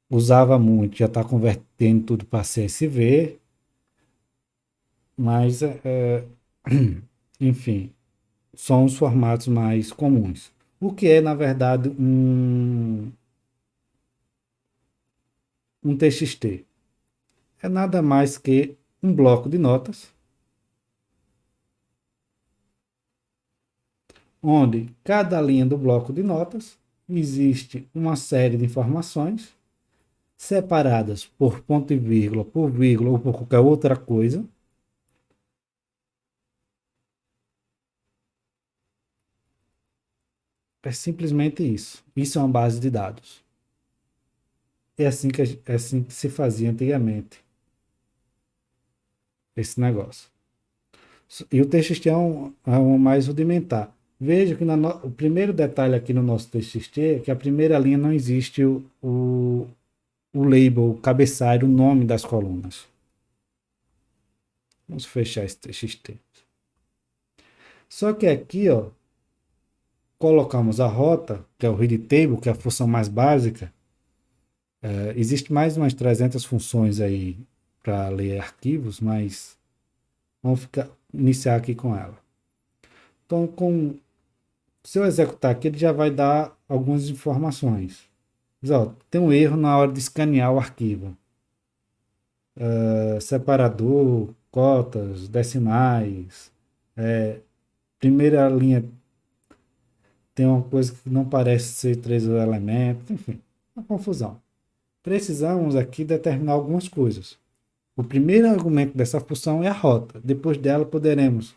usava muito, já está convertendo tudo para CSV, mas, enfim, são os formatos mais comuns. O que é, na verdade, um TXT? É nada mais que um bloco de notas, onde cada linha do bloco de notas existe uma série de informações separadas por ponto e vírgula ou por qualquer outra coisa, É simplesmente isso. Isso é uma base de dados. É assim que se fazia antigamente, esse negócio. E o TXT é um mais rudimentar. Veja que o primeiro detalhe aqui no nosso TXT é que a primeira linha não existe o label, o cabeçalho, o nome das colunas. Vamos fechar esse TXT. Só que aqui, ó, colocamos a rota, que é o read table, que é a função mais básica. Existe mais umas 300 funções aí para ler arquivos, mas iniciar aqui com ela. Então, se eu executar aqui, ele já vai dar algumas informações. Mas, ó, tem um erro na hora de escanear o arquivo. Separador, cotas, decimais. Primeira linha tem uma coisa que não parece ser três elementos. Enfim, uma confusão. Precisamos aqui determinar algumas coisas. O primeiro argumento dessa função é a rota. Depois dela poderemos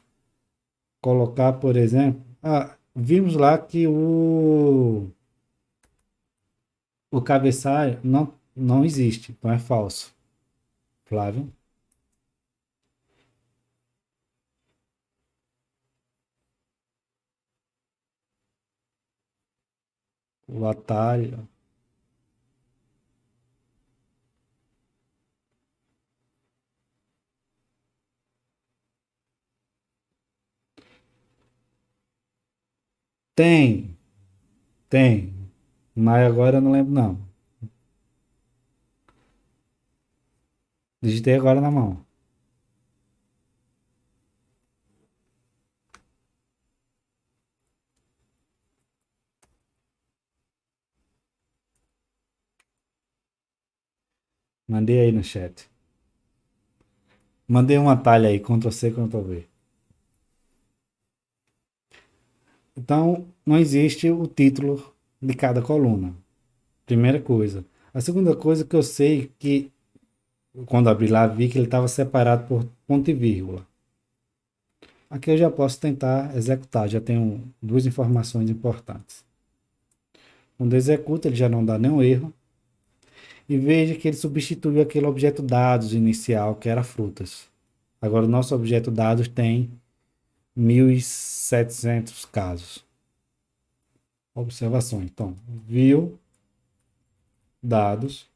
colocar, por exemplo, vimos lá que o cabeçalho não existe, então é falso. Flávio, o atalho tem, tem, mas agora eu não lembro não. Digitei agora na mão. Mandei aí no chat. Mandei um atalho aí, Ctrl C, Ctrl V. Então, não existe o título de cada coluna. Primeira coisa. A segunda coisa que eu sei que quando abri lá vi que ele estava separado por ponto e vírgula. Aqui eu já posso tentar executar, já tenho duas informações importantes. Quando executa, ele já não dá nenhum erro. E veja que ele substituiu aquele objeto dados inicial, que era frutas. Agora o nosso objeto dados tem 1.700 casos. Observações. Então, viu dados.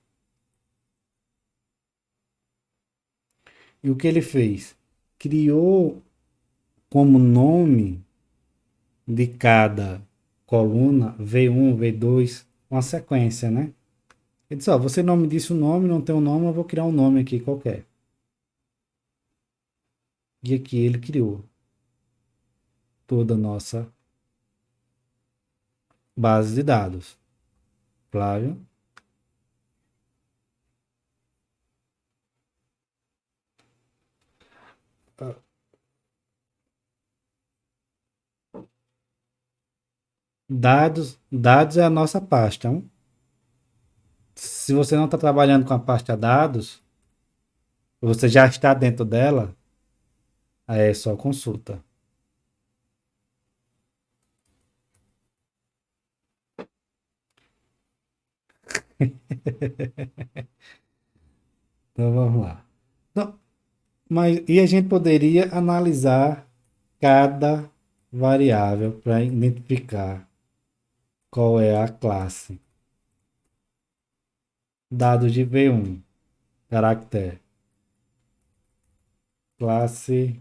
E o que ele fez? Criou como nome de cada coluna V1, V2, uma sequência, né? Ele disse, ó, você não me disse o nome, não tem um nome, eu vou criar um nome aqui qualquer. E aqui ele criou toda a nossa base de dados. Flávio. Dados é a nossa pasta. Hein? Se você não está trabalhando com a pasta dados, você já está dentro dela, aí é só consulta. Então vamos lá. Não, e a gente poderia analisar cada variável para identificar qual é a classe. Dados de V1, caractere. Classe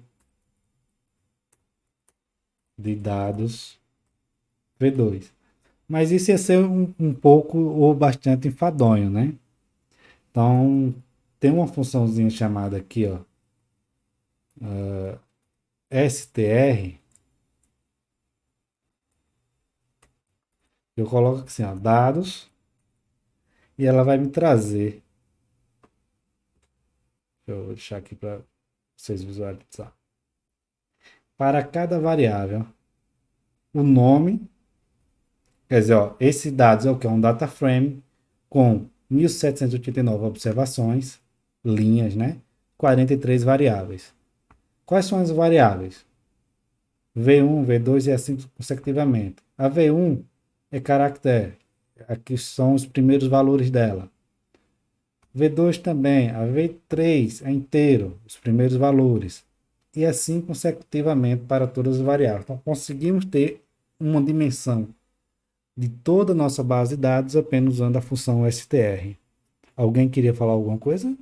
de dados V2. Mas isso ia ser um pouco ou bastante enfadonho, né? Então, tem uma funçãozinha chamada aqui, ó, str. Eu coloco assim, ó, dados, e ela vai me trazer. Eu vou deixar aqui para vocês visualizar. Para cada variável, o nome, quer dizer, ó, esse dados é o que? É um data frame com 1.789 observações, linhas, né? 43 variáveis. Quais são as variáveis? V1, V2 e assim consecutivamente. A V1 é caractere. Aqui são os primeiros valores dela. V2 também, a V3 é inteiro, os primeiros valores. E assim consecutivamente para todas as variáveis. Então, conseguimos ter uma dimensão de toda a nossa base de dados apenas usando a função str. Alguém queria falar alguma coisa?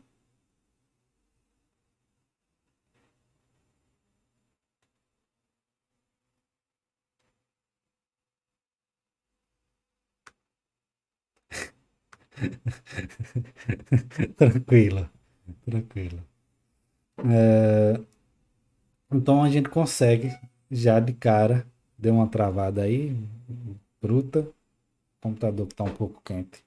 Tranquilo, tranquilo. Então a gente consegue já de cara, deu uma travada aí, bruta, o computador que está um pouco quente.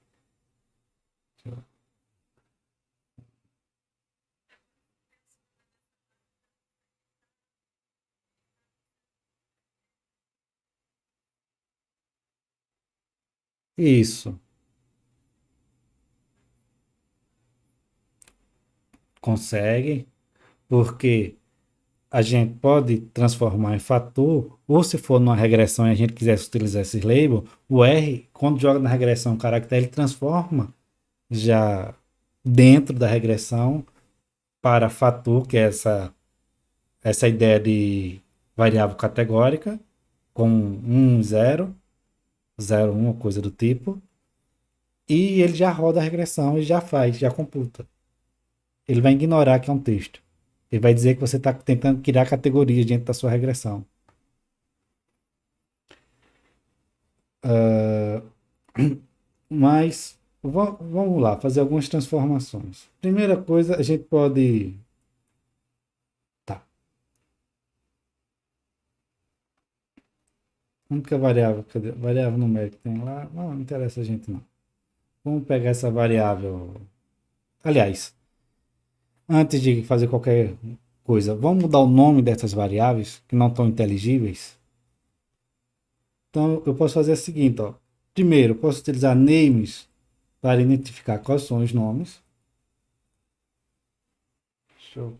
Isso, consegue, porque a gente pode transformar em fator, ou se for numa regressão e a gente quisesse utilizar esses labels, o R, quando joga na regressão o caractere, ele transforma já dentro da regressão para fator, que é essa ideia de variável categórica, com 1, 0, 0, 1, coisa do tipo, e ele já roda a regressão e já faz, já computa. Ele vai ignorar que é um texto. Ele vai dizer que você está tentando criar categorias dentro da sua regressão. Mas vamos lá, fazer algumas transformações. Primeira coisa, a gente pode. Tá. A única variável, cadê? Variável numérica que tem lá. Não interessa a gente não. Vamos pegar essa variável. Aliás, antes de fazer qualquer coisa, vamos mudar o nome dessas variáveis que não estão inteligíveis. Então, eu posso fazer o seguinte, ó. Primeiro, eu posso utilizar names para identificar quais são os nomes. Deixa eu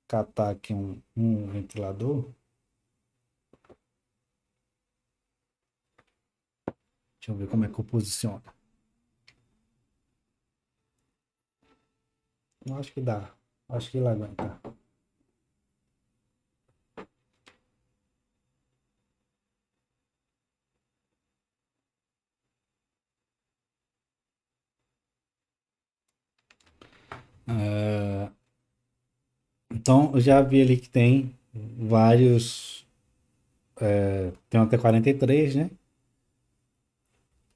catar aqui um ventilador. Deixa eu ver como é que eu posiciono. Eu acho que dá. Acho que ele aguenta. Ah, então, eu já vi ali que tem vários. Tem até 43, né?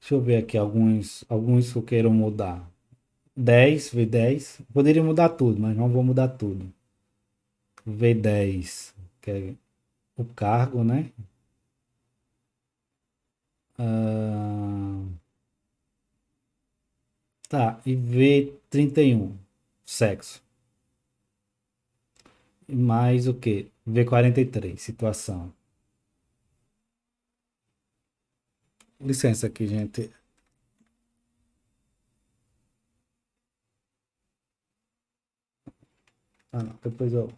Deixa eu ver aqui alguns que eu quero mudar. 10 V10. Poderia mudar tudo, mas não vou mudar tudo. V10, que é o cargo, né? Ah, tá, e V31, sexo. E mais o que? V43, situação. Licença aqui, gente. Ah, não, depois eu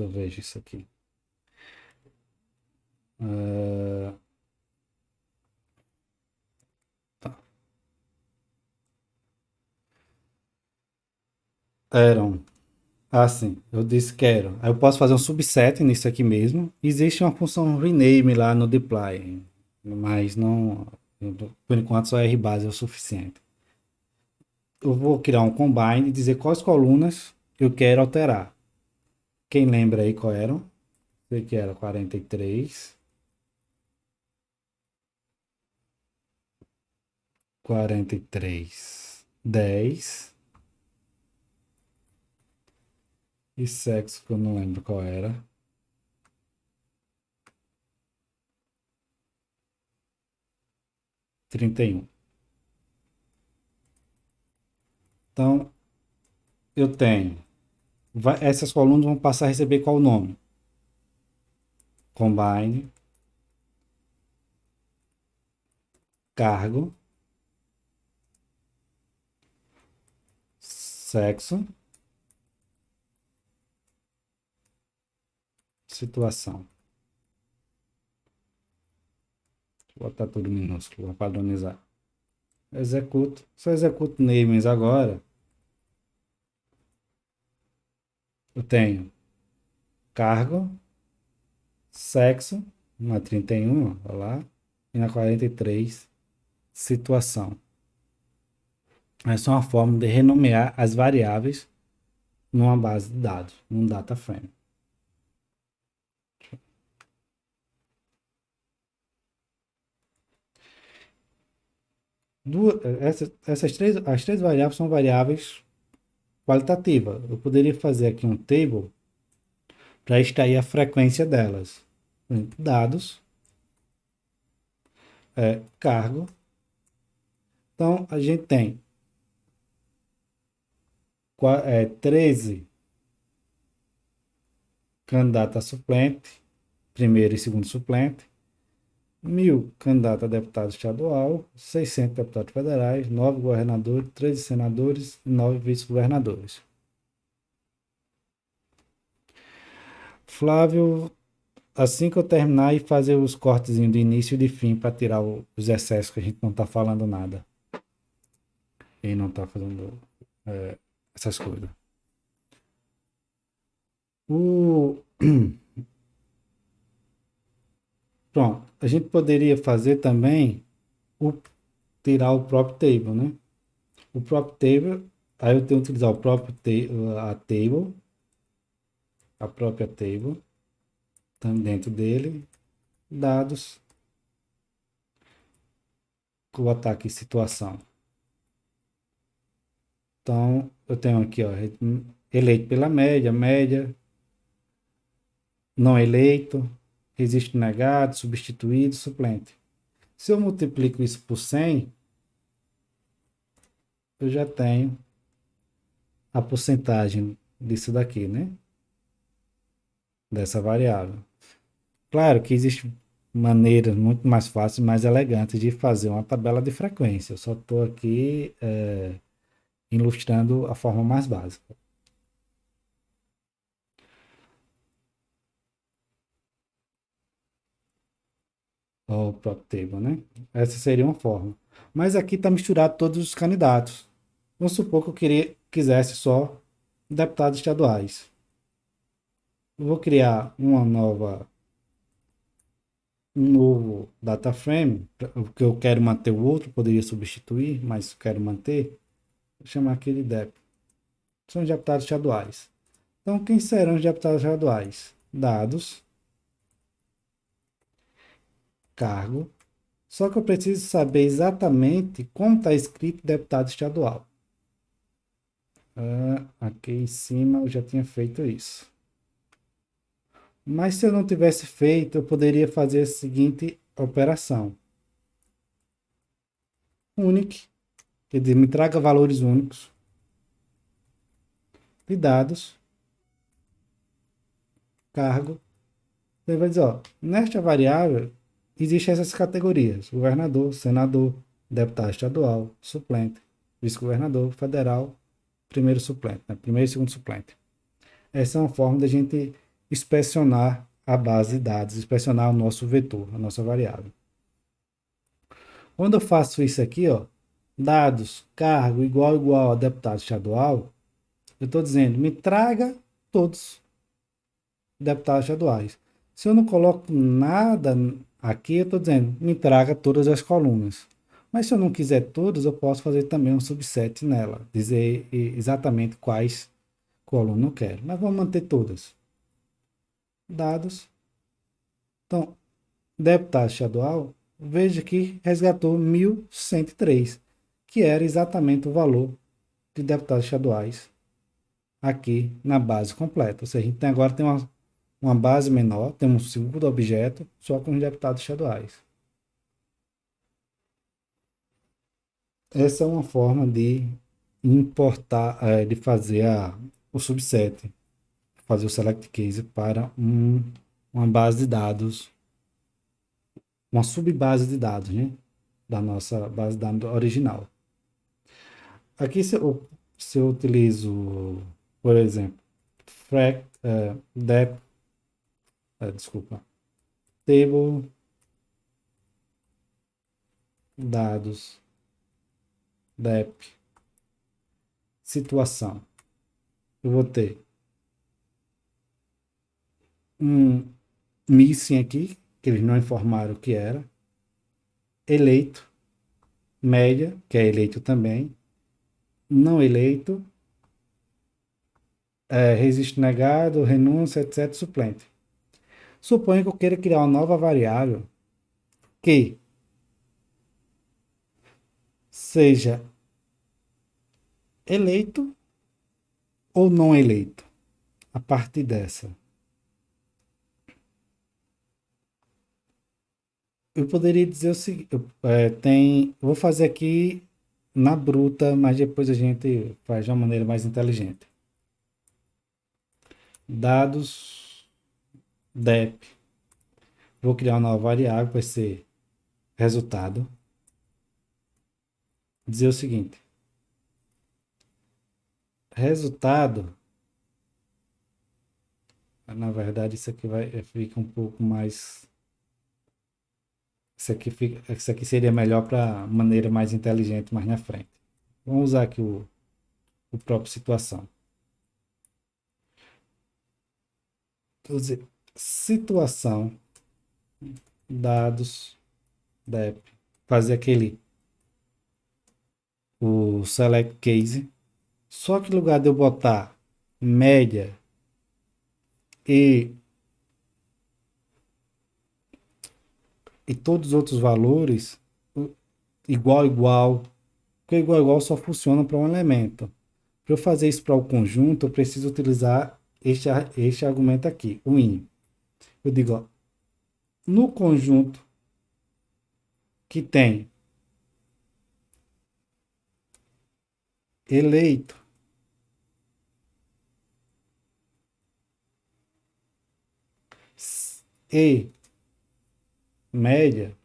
vejo isso aqui. Ah, tá. Eram. Ah, sim. Eu disse quero. Aí eu posso fazer um subset nisso aqui mesmo. Existe uma função rename lá no deploy, mas não. Por enquanto só R base é o suficiente. Eu vou criar um combine e dizer quais colunas eu quero alterar. Quem lembra aí qual eram? Sei que era 43, 43, 10 e sexo que eu não lembro qual era. 31. Então, eu tenho. Essas colunas vão passar a receber qual nome? Combine, cargo, sexo, situação. botar tudo minúsculo para padronizar. Executo. Se eu executo namings agora, eu tenho cargo, sexo, na 31, olha lá, e na 43, situação. Essa é uma forma de renomear as variáveis numa base de dados, num data frame. As três variáveis são variáveis qualitativas. Eu poderia fazer aqui um table para extrair a frequência delas. Dados, cargo. Então, a gente tem 13 candidatos a suplente, primeiro e segundo suplente, 1.000 candidatos a deputado estadual, 600 deputados federais, 9 governadores, 13 senadores e 9 vice-governadores. Flávio, assim que eu terminar e fazer os cortezinhos de início e de fim para tirar os excessos que a gente não está falando nada. E não está fazendo essas coisas. Pronto, a gente poderia fazer também tirar o próprio table, né? O próprio table, aí eu tenho que utilizar o próprio table, a própria table, também dentro dele, dados, vou botar aqui situação. Então, eu tenho aqui, ó, eleito pela média, média, não eleito, registro negado, substituído, suplente. Se eu multiplico isso por 100, eu já tenho a porcentagem disso daqui, né? Dessa variável. Claro que existem maneiras muito mais fáceis, mais elegantes de fazer uma tabela de frequência. Eu só estou aqui ilustrando a forma mais básica. O próprio table, né? Essa seria uma forma. Mas aqui está misturado todos os candidatos. Vamos supor que eu quisesse só deputados estaduais. Eu vou criar um novo data frame, porque eu quero manter o outro, poderia substituir, mas quero manter. Vou chamar aqui de DEP. São os deputados estaduais. Então, quem serão os deputados estaduais? Dados, cargo. Só que eu preciso saber exatamente como está escrito deputado estadual. Aqui em cima eu já tinha feito isso. Mas se eu não tivesse feito, eu poderia fazer a seguinte operação. Unique, quer dizer, me traga valores únicos de dados, cargo. Ele vai dizer, ó, nesta variável existem essas categorias: governador, senador, deputado estadual, suplente, vice-governador, federal, primeiro suplente, né? Primeiro e segundo suplente. Essa é uma forma da gente inspecionar a base de dados, inspecionar o nosso vetor, a nossa variável. Quando eu faço isso aqui, ó, dados, cargo igual a deputado estadual, eu estou dizendo, me traga todos deputados estaduais. Se eu não coloco nada aqui, eu estou dizendo, me traga todas as colunas. Mas se eu não quiser todas, eu posso fazer também um subset nela, dizer exatamente quais colunas eu quero. Mas vamos manter todas. Dados. Então, deputado estadual, veja que resgatou 1.103, que era exatamente o valor de deputados estaduais aqui na base completa. Ou seja, a gente agora tem uma base menor, tem um segundo objeto só com os deputados estaduais. Essa é uma forma de importar, de fazer o subset, fazer o select case para uma base de dados, uma subbase de dados, né? Da nossa base de dados original. Aqui se eu utilizo, por exemplo, desculpa, table dados, dep, situação. Eu vou ter um missing aqui, que eles não informaram o que era, eleito, média, que é eleito também, não eleito, registro negado, renúncia, etc, suplente. Suponho que eu queira criar uma nova variável que seja eleito ou não eleito. A partir dessa, eu poderia dizer o seguinte, vou fazer aqui na bruta, mas depois a gente faz de uma maneira mais inteligente. Dados dep, vou criar uma nova variável, vai ser resultado. Dizer o seguinte, resultado, na verdade isso aqui fica um pouco mais, isso aqui seria melhor para maneira mais inteligente mais na frente. Vamos usar aqui o próprio situação. Vou dizer, situação, dados, dep, fazer o select case, só que no lugar de eu botar média e todos os outros valores, igual, igual, porque igual, igual só funciona para um elemento. Para eu fazer isso para o conjunto, eu preciso utilizar este argumento aqui, o in. Eu digo, ó, no conjunto que tem eleito e média,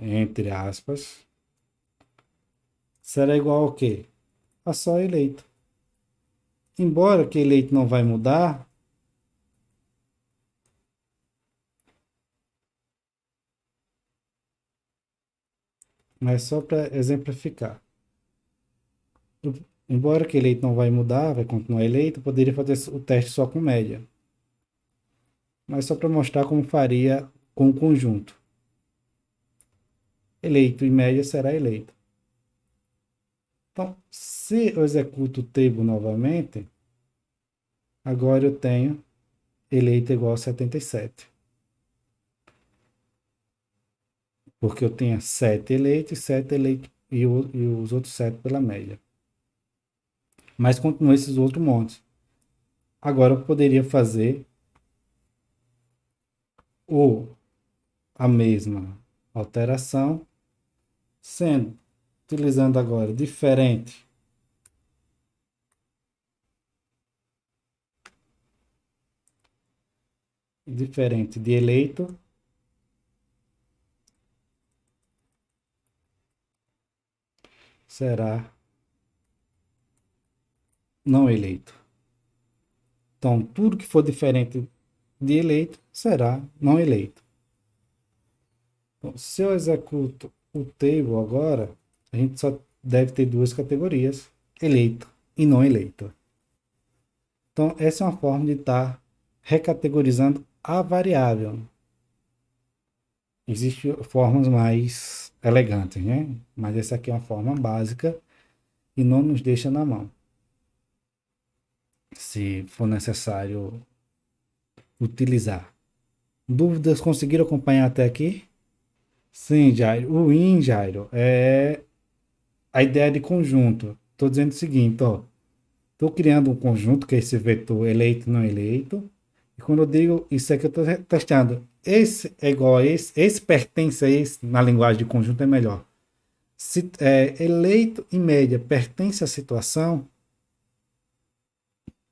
entre aspas, será igual ao quê? A só eleito. Embora que eleito não vai mudar, mas só para exemplificar. Embora que eleito não vai mudar, vai continuar eleito, eu poderia fazer o teste só com média. Mas só para mostrar como faria com o conjunto. Eleito e média será eleito. Então, se eu executo o table novamente, agora eu tenho eleito igual a 77. Porque eu tenho 7 eleitos e 7 eleitos e os outros 7 pela média. Mas continua esses outros montes. Agora eu poderia fazer a mesma alteração, sendo utilizando agora diferente de eleito, será não eleito. Então, tudo que for diferente de eleito será não eleito. Então, se eu executo o table agora, a gente só deve ter duas categorias, eleito e não eleito. Então, essa é uma forma de estar recategorizando a variável. Existem formas mais elegantes, né? Mas essa aqui é uma forma básica e não nos deixa na mão. Se for necessário utilizar. Dúvidas, conseguiram acompanhar até aqui? Sim, Jairo. O in, Jairo, é a ideia de conjunto. Estou dizendo o seguinte, ó. Estou criando um conjunto, que é esse vetor eleito e não eleito. E quando eu digo isso aqui, eu estou testando. Esse é igual a esse pertence a esse, na linguagem de conjunto é melhor. Se, eleito em média pertence à situação,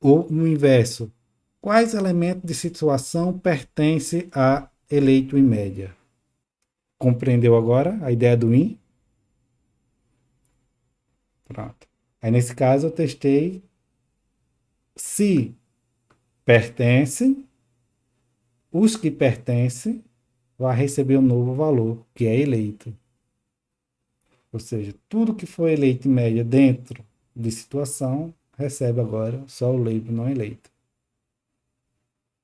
ou no inverso, quais elementos de situação pertencem a eleito em média? Compreendeu agora a ideia do in? Pronto. Aí nesse caso eu testei se pertence os que pertencem vai receber um novo valor, que é eleito. Ou seja, tudo que for eleito em média dentro de situação, recebe agora só o label não eleito.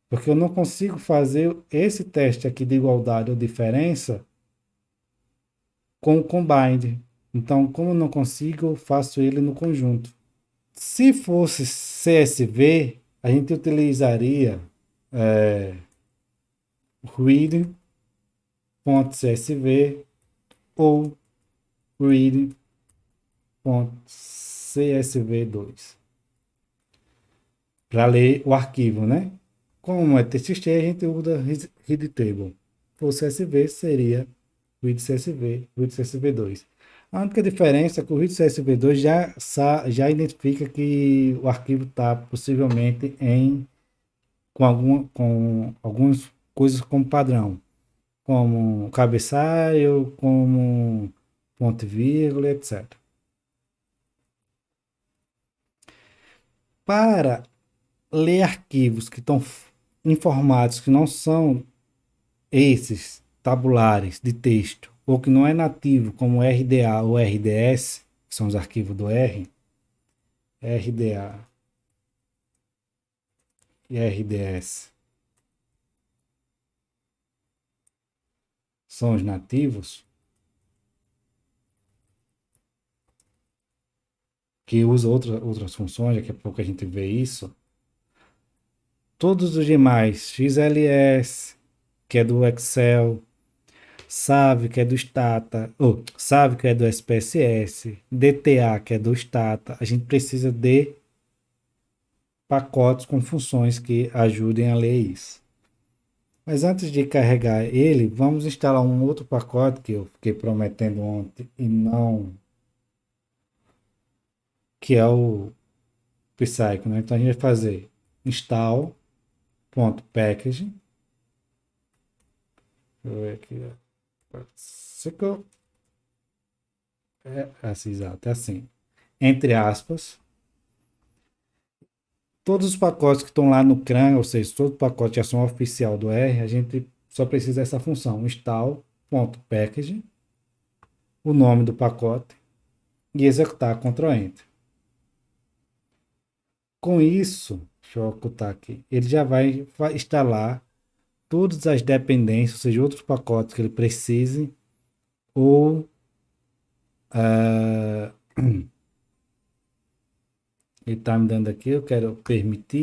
Porque eu não consigo fazer esse teste aqui de igualdade ou diferença com o combined. Então, como eu não consigo, eu faço ele no conjunto. Se fosse CSV, a gente utilizaria read.csv ou read.csv2 para ler o arquivo, né? Como é TXT, a gente usa read table. O CSV seria read CSV, read CSV2. A única diferença é que o read CSV2 já identifica que o arquivo está possivelmente com algumas coisas como padrão, como cabeçalho, como ponto e vírgula, etc. Para ler arquivos que estão informados que não são esses tabulares de texto, ou que não é nativo, como RDA ou RDS, que são os arquivos do RDA e RDS, são os nativos, que usa outras funções, daqui a pouco a gente vê isso. Todos os demais, XLS, que é do Excel, SAV, que é do Stata, ou SAV, que é do SPSS, DTA, que é do Stata, a gente precisa de pacotes com funções que ajudem a ler isso. Mas antes de carregar ele, vamos instalar um outro pacote que eu fiquei prometendo ontem e não, que é o Psycho, né? Então a gente vai fazer install.package. Deixa eu ver aqui. É assim, exato, é assim. Entre aspas, todos os pacotes que estão lá no CRAN, ou seja, todo pacote de ação oficial do R, a gente só precisa dessa função, install.package, o nome do pacote e executar Ctrl Enter. Com isso, deixa eu ocultar aqui, ele já vai instalar todas as dependências, ou seja, outros pacotes que ele precise, ou ele está me dando aqui, eu quero permita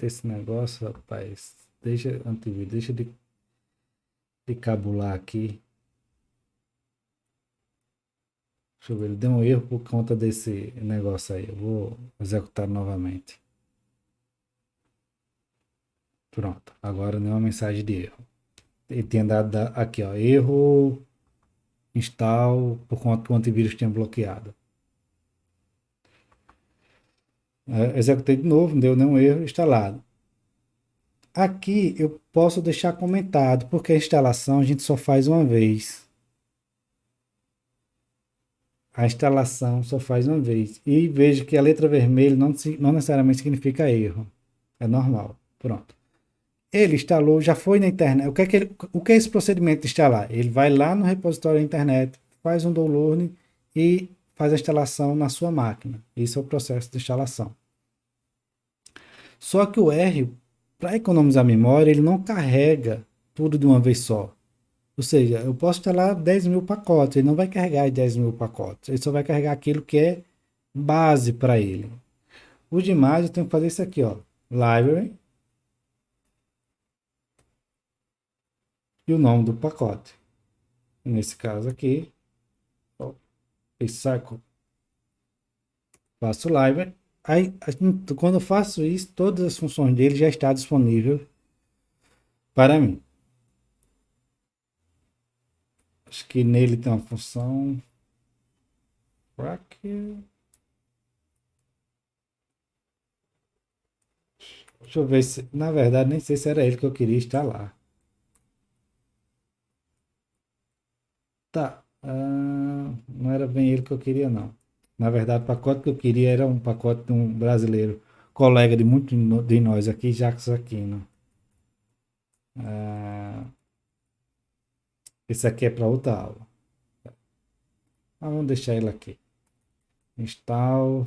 esse negócio, rapaz, deixa antivírus, deixa de cabular aqui. Deixa eu ver, ele deu um erro por conta desse negócio aí, eu vou executar novamente. Pronto, agora não é uma mensagem de erro. Ele tinha dado aqui, ó, erro install por conta que o antivírus tinha bloqueado. Executei de novo, não deu nenhum erro, instalado. Aqui eu posso deixar comentado, porque a instalação a gente só faz uma vez. A instalação só faz uma vez. E veja que a letra vermelha não necessariamente significa erro. É normal. Pronto. Ele instalou, já foi na internet. O que é esse procedimento de instalar? Ele vai lá no repositório da internet, faz um download e faz a instalação na sua máquina. Esse é o processo de instalação. Só que o R, para economizar memória, ele não carrega tudo de uma vez só. Ou seja, eu posso instalar 10 mil pacotes, ele não vai carregar 10 mil pacotes, ele só vai carregar aquilo que é base para ele. Os demais eu tenho que fazer isso aqui, ó, library e o nome do pacote. Nesse caso aqui, ó, cycle, faço library. Aí, quando eu faço isso, todas as funções dele já estão disponíveis para mim. Acho que nele tem uma função deixa eu ver se, na verdade, nem sei se era ele que eu queria instalar. Tá, não era bem ele que eu queria, não. Na verdade, o pacote que eu queria era um pacote de um brasileiro, colega de muitos de nós aqui, Jacques Aquino. Esse aqui é para outra aula. Mas vamos deixar ele aqui. Install.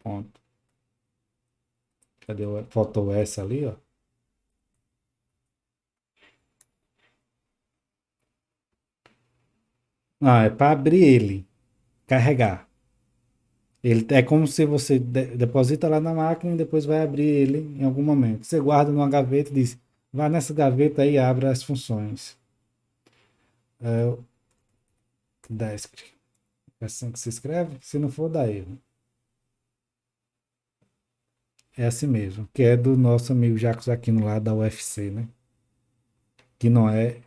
Ponto. Cadê o... Faltou o S ali, ó. Ah, é para abrir ele. Carregar. Ele é como se você deposita lá na máquina e depois vai abrir ele em algum momento. Você guarda numa gaveta e diz, vá nessa gaveta aí e abra as funções. É o desk. É assim que se escreve? Se não for, dá erro. É assim mesmo, que é do nosso amigo Jacos Aquino lá da UFC, né? Que não é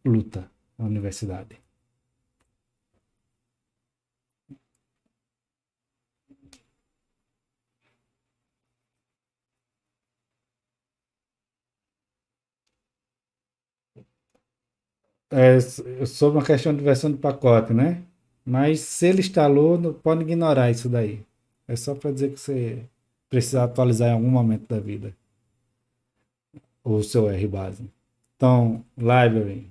luta na universidade. É sobre uma questão de versão de pacote, né? Mas se ele instalou, não pode ignorar isso daí. É só para dizer que você precisa atualizar em algum momento da vida o seu R base. Então, library,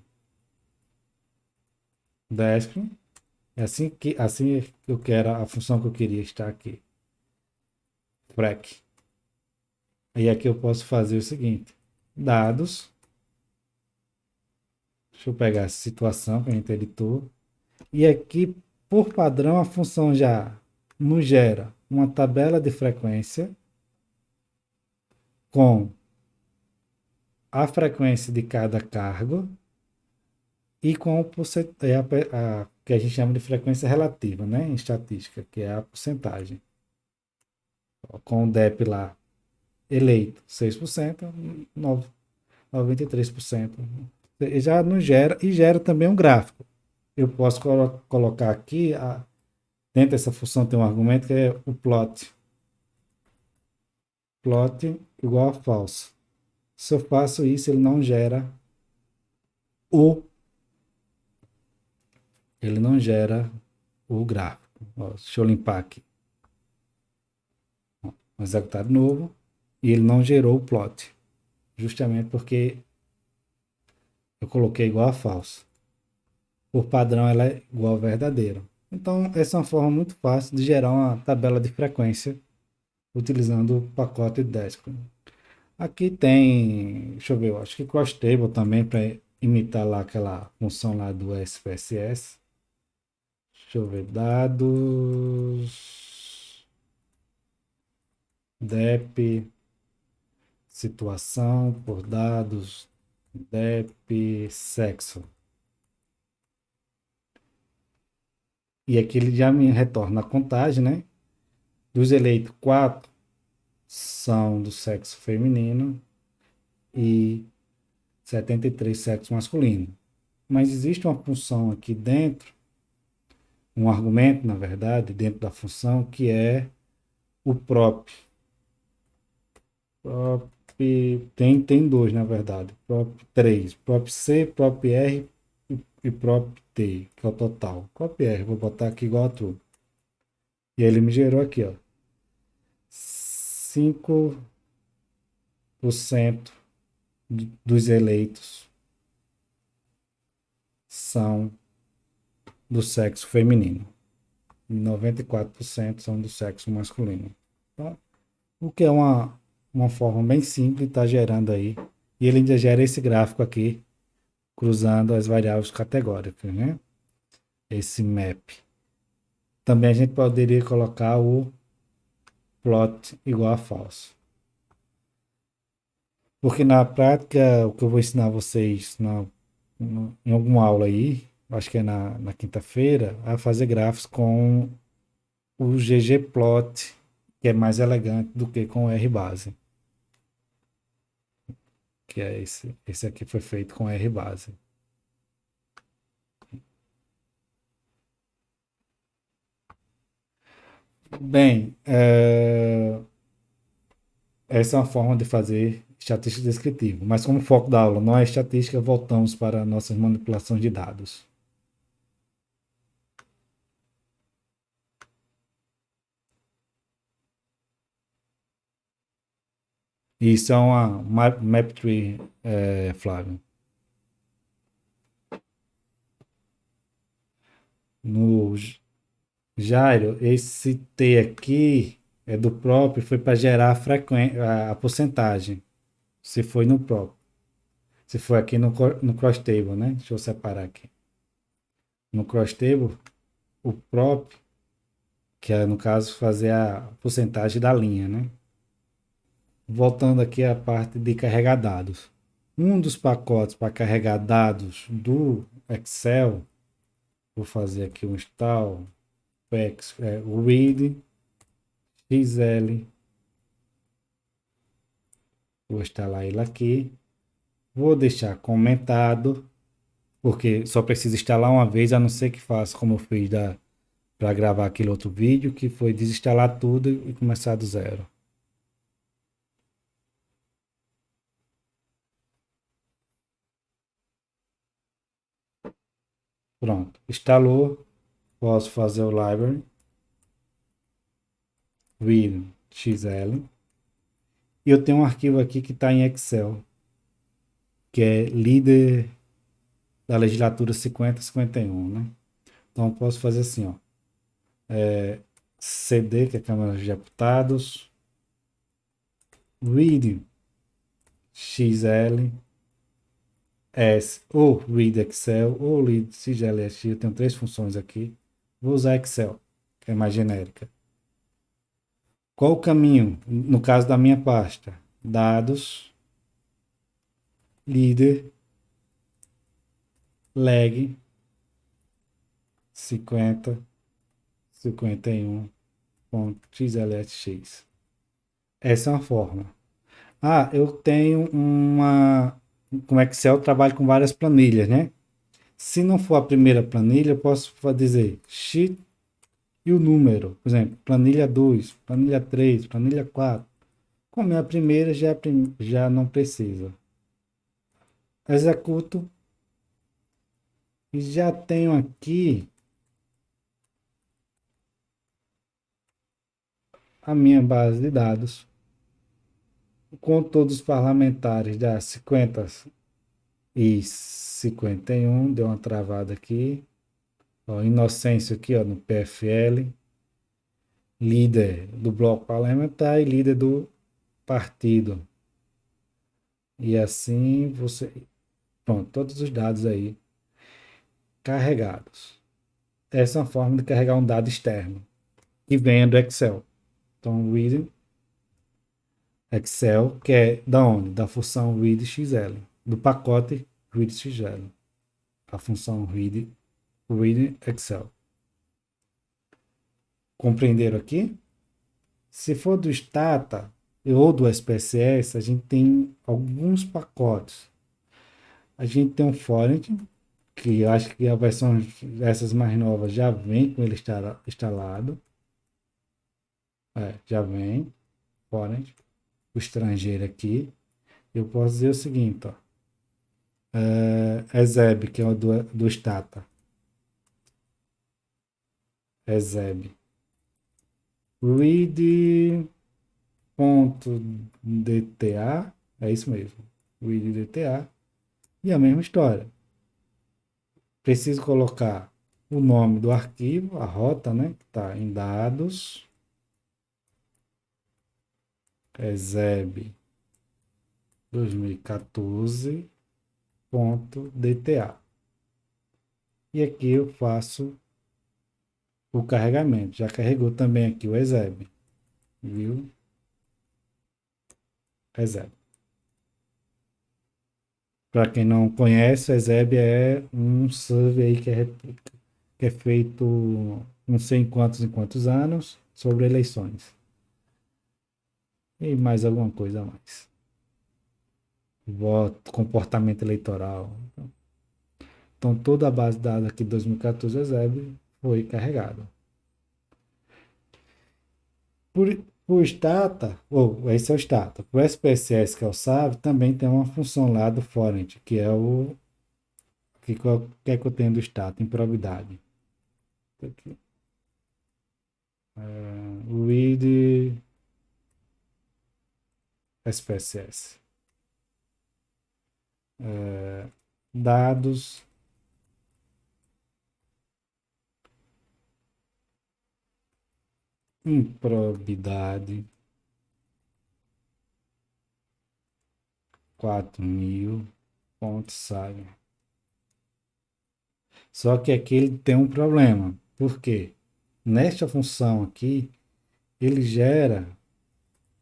desk, é assim que eu quero a função que eu queria estar aqui. Frac. Aí aqui eu posso fazer o seguinte: dados. Deixa eu pegar essa situação que a gente editou. E aqui, por padrão, a função já nos gera uma tabela de frequência com a frequência de cada cargo e com que a gente chama de frequência relativa, né, em estatística, que é a porcentagem. Com o DEP lá eleito 6%, 93%. E já nos gera e gera também um gráfico. Eu posso colocar aqui, dentro dessa função tem um argumento que é o plot. Plot igual a falso. Se eu faço isso, o, ele não gera o gráfico. Ó, deixa eu limpar aqui. Um executado novo e ele não gerou o plot, justamente porque eu coloquei igual a falso. Por padrão, ela é igual a verdadeiro. Então, essa é uma forma muito fácil de gerar uma tabela de frequência utilizando o pacote Desktop. Aqui tem, deixa eu ver, eu acho que cross table também para imitar lá aquela função lá do SPSS. Deixa eu ver, dados, DEP, situação por dados, DEP, sexo. E aqui ele já me retorna a contagem, né? Dos eleitos, 4 são do sexo feminino e 73 sexo masculino. Mas existe uma função aqui dentro, um argumento, na verdade, dentro da função, que é o prop. Prop tem dois, na verdade. Prop 3. Prop C, prop R e prop T, que é o total. Prop R, vou botar aqui igual a tudo. E aí ele me gerou aqui, ó. 5% dos eleitos são do sexo feminino. E 94% são do sexo masculino. Então, o que é uma forma bem simples de estar gerando aí. E ele ainda gera esse gráfico aqui, cruzando as variáveis categóricas, né? Esse map. Também a gente poderia colocar o plot igual a falso. Porque na prática, o que eu vou ensinar vocês em alguma aula aí, acho que é na quinta-feira, a fazer gráficos com o ggplot, que é mais elegante do que com o rbase. Que é esse aqui foi feito com rbase. Bem, essa é uma forma de fazer estatística descritiva, mas como foco da aula não é estatística, voltamos para nossas manipulações de dados. Isso é uma MapTree, Flávio. No Jairo, esse T aqui é do próprio, foi para gerar a porcentagem. Se foi no próprio. Se foi aqui no cross table, né? Deixa eu separar aqui. No cross table, o próprio, que é no caso fazer a porcentagem da linha, né? Voltando aqui à parte de carregar dados. Um dos pacotes para carregar dados do Excel, vou fazer aqui um install, o read xl, vou instalar ele aqui, vou deixar comentado, porque só precisa instalar uma vez, a não ser que faça como eu fiz para gravar aquele outro vídeo, que foi desinstalar tudo e começar do zero. Pronto, instalou, posso fazer o library, read xl, e eu tenho um arquivo aqui que está em Excel, que é líder da legislatura 50-51, né? Então eu posso fazer assim, ó, CD, que é a Câmara de Deputados, read xl, S, ou read Excel, ou read CGLS, eu tenho três funções aqui. Vou usar Excel, que é mais genérica. Qual o caminho? No caso da minha pasta, dados, líder, leg, 50, 51.xlsx. Essa é uma forma. Ah, eu tenho uma. Com Excel eu trabalho com várias planilhas, né? Se não for a primeira planilha, eu posso dizer sheet e o número. Por exemplo, planilha 2, planilha 3, planilha 4. Como é a primeira, já não precisa. Executo e já tenho aqui a minha base de dados com todos os parlamentares das 50 e 51. Deu uma travada aqui. Ó, Inocêncio aqui, ó, no PFL. Líder do bloco parlamentar e líder do partido. E assim você. Pronto, todos os dados aí carregados. Essa é uma forma de carregar um dado externo que venha do Excel. Então, read Excel, que é da onde? Da função readxl, do pacote readxl, a função read Excel. Compreenderam aqui? Se for do Stata ou do SPSS, a gente tem alguns pacotes. A gente tem um Forent, que eu acho que a versão dessas mais novas já vem com ele instalado. Já vem, Forent, o estrangeiro aqui. Eu posso dizer o seguinte, ó. Ezeb, que é o do Stata. Ezeb. Read.dta, é isso mesmo. Read.dta. E a mesma história. Preciso colocar o nome do arquivo, a rota, né? Que está em dados. Ezeb 2014.dta. E aqui eu faço o carregamento. Já carregou também aqui o Ezeb. Viu? Ezeb. Para quem não conhece, o Ezeb é um survey que é feito não sei em quantos anos sobre eleições. E mais alguma coisa a mais. Voto, comportamento eleitoral. Então toda a base de dados aqui de 2014 Ezeb foi carregada. Por, por Stata, ou esse é o Stata, por SPSS, que é o SAV, também tem uma função lá do Forent, que é o que é que eu tenho do Stata, improbidade. Aqui. Read SPSS. Dados improbidade 4.000 pontos sabe. Só que aqui ele tem um problema. Por quê? Nesta função aqui, ele gera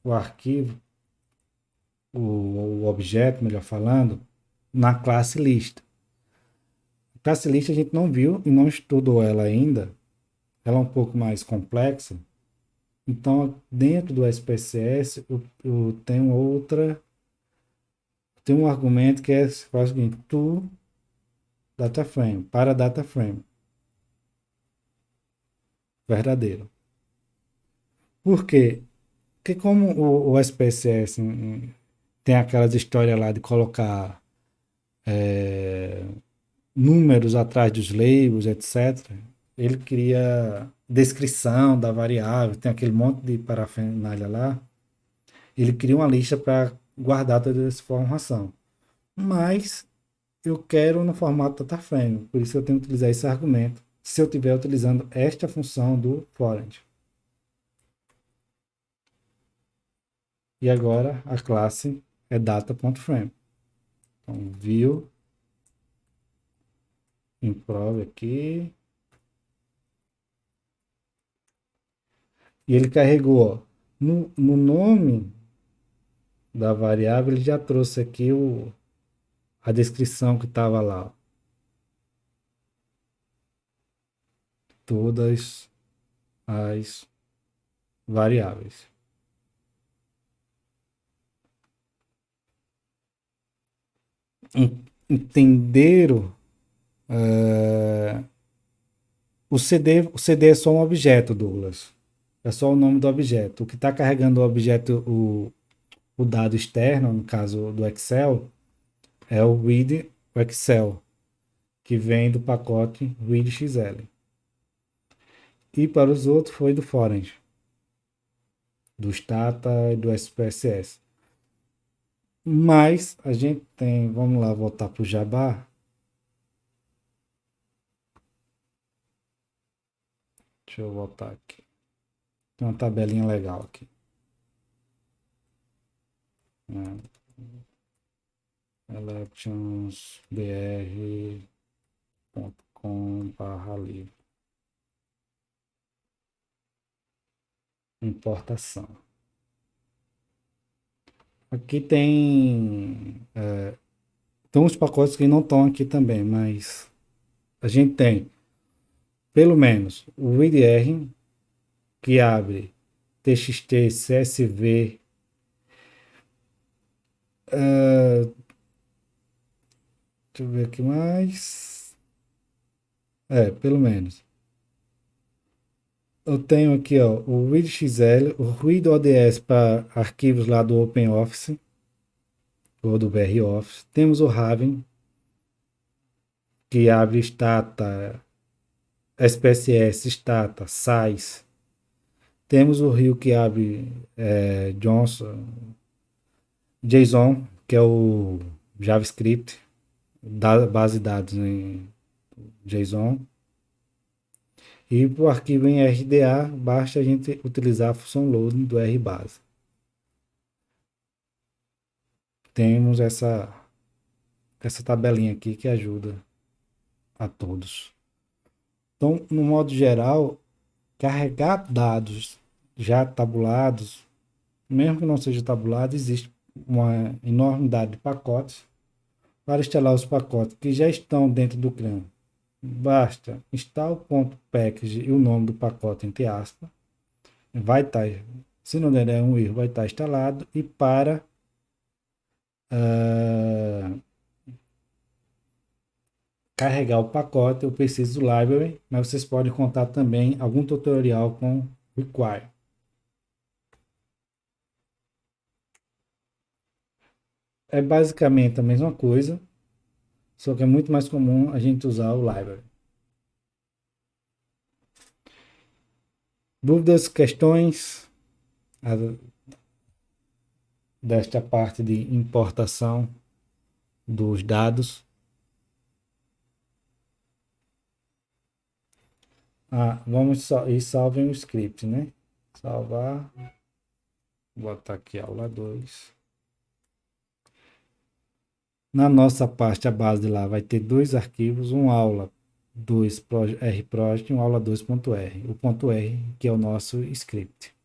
o arquivo, o objeto, melhor falando, na classe lista. A classe lista a gente não viu e não estudou ela ainda. Ela é um pouco mais complexa. Então, dentro do SPSS, eu tenho tem um argumento que faz o seguinte, to data frame, para data frame, verdadeiro. Por quê? Porque como o SPSS tem aquelas histórias lá de colocar números atrás dos labels, etc., ele cria descrição da variável, tem aquele monte de parafernália lá, ele cria uma lista para guardar toda essa informação. Mas eu quero no formato DataFrame, por isso eu tenho que utilizar esse argumento, se eu estiver utilizando esta função do forend. E agora a classe é data.frame. Então, view, improve aqui. E ele carregou, ó, no nome da variável, ele já trouxe aqui a descrição que estava lá. Ó. Todas as variáveis. Entenderam? O CD é só um objeto, Douglas. É só o nome do objeto. O que está carregando o objeto, o dado externo, no caso do Excel, é o read Excel, que vem do pacote readxl. E para os outros foi do forend, do Stata e do SPSS. Mas a gente tem, vamos lá voltar para o Jabá. Deixa eu voltar aqui. Tem uma tabelinha legal aqui. electionsbr.com/livre. Importação. Aqui tem uns pacotes que não estão aqui também, mas a gente tem pelo menos o IDR que abre TXT, CSV, deixa eu ver aqui mais. Pelo menos. Eu tenho aqui ó, o readxl, o readods para arquivos lá do OpenOffice ou do BROffice. Temos o Raven, que abre Stata, SPSS, Stata, SAIS. Temos o Rio que abre JSON, que é o JavaScript, da base de dados em JSON. E para o arquivo em RDA, basta a gente utilizar a função loading do RBase. Temos essa tabelinha aqui que ajuda a todos. Então, no modo geral, carregar dados já tabulados, mesmo que não seja tabulado, existe uma enormidade de pacotes para instalar os pacotes que já estão dentro do CRAN. Basta install.package e o nome do pacote entre aspas. Vai estar, se não der um erro, vai estar instalado. E para carregar o pacote, eu preciso do library, mas vocês podem contar também algum tutorial com require. É basicamente a mesma coisa, só que é muito mais comum a gente usar o library. Dúvidas, questões? desta parte de importação dos dados. Vamos e salvem o script, né? Salvar, vou botar aqui aula 2. Na nossa pasta base lá vai ter dois arquivos, um aula 2 rproject e um aula 2.r. O ponto .r que é o nosso script.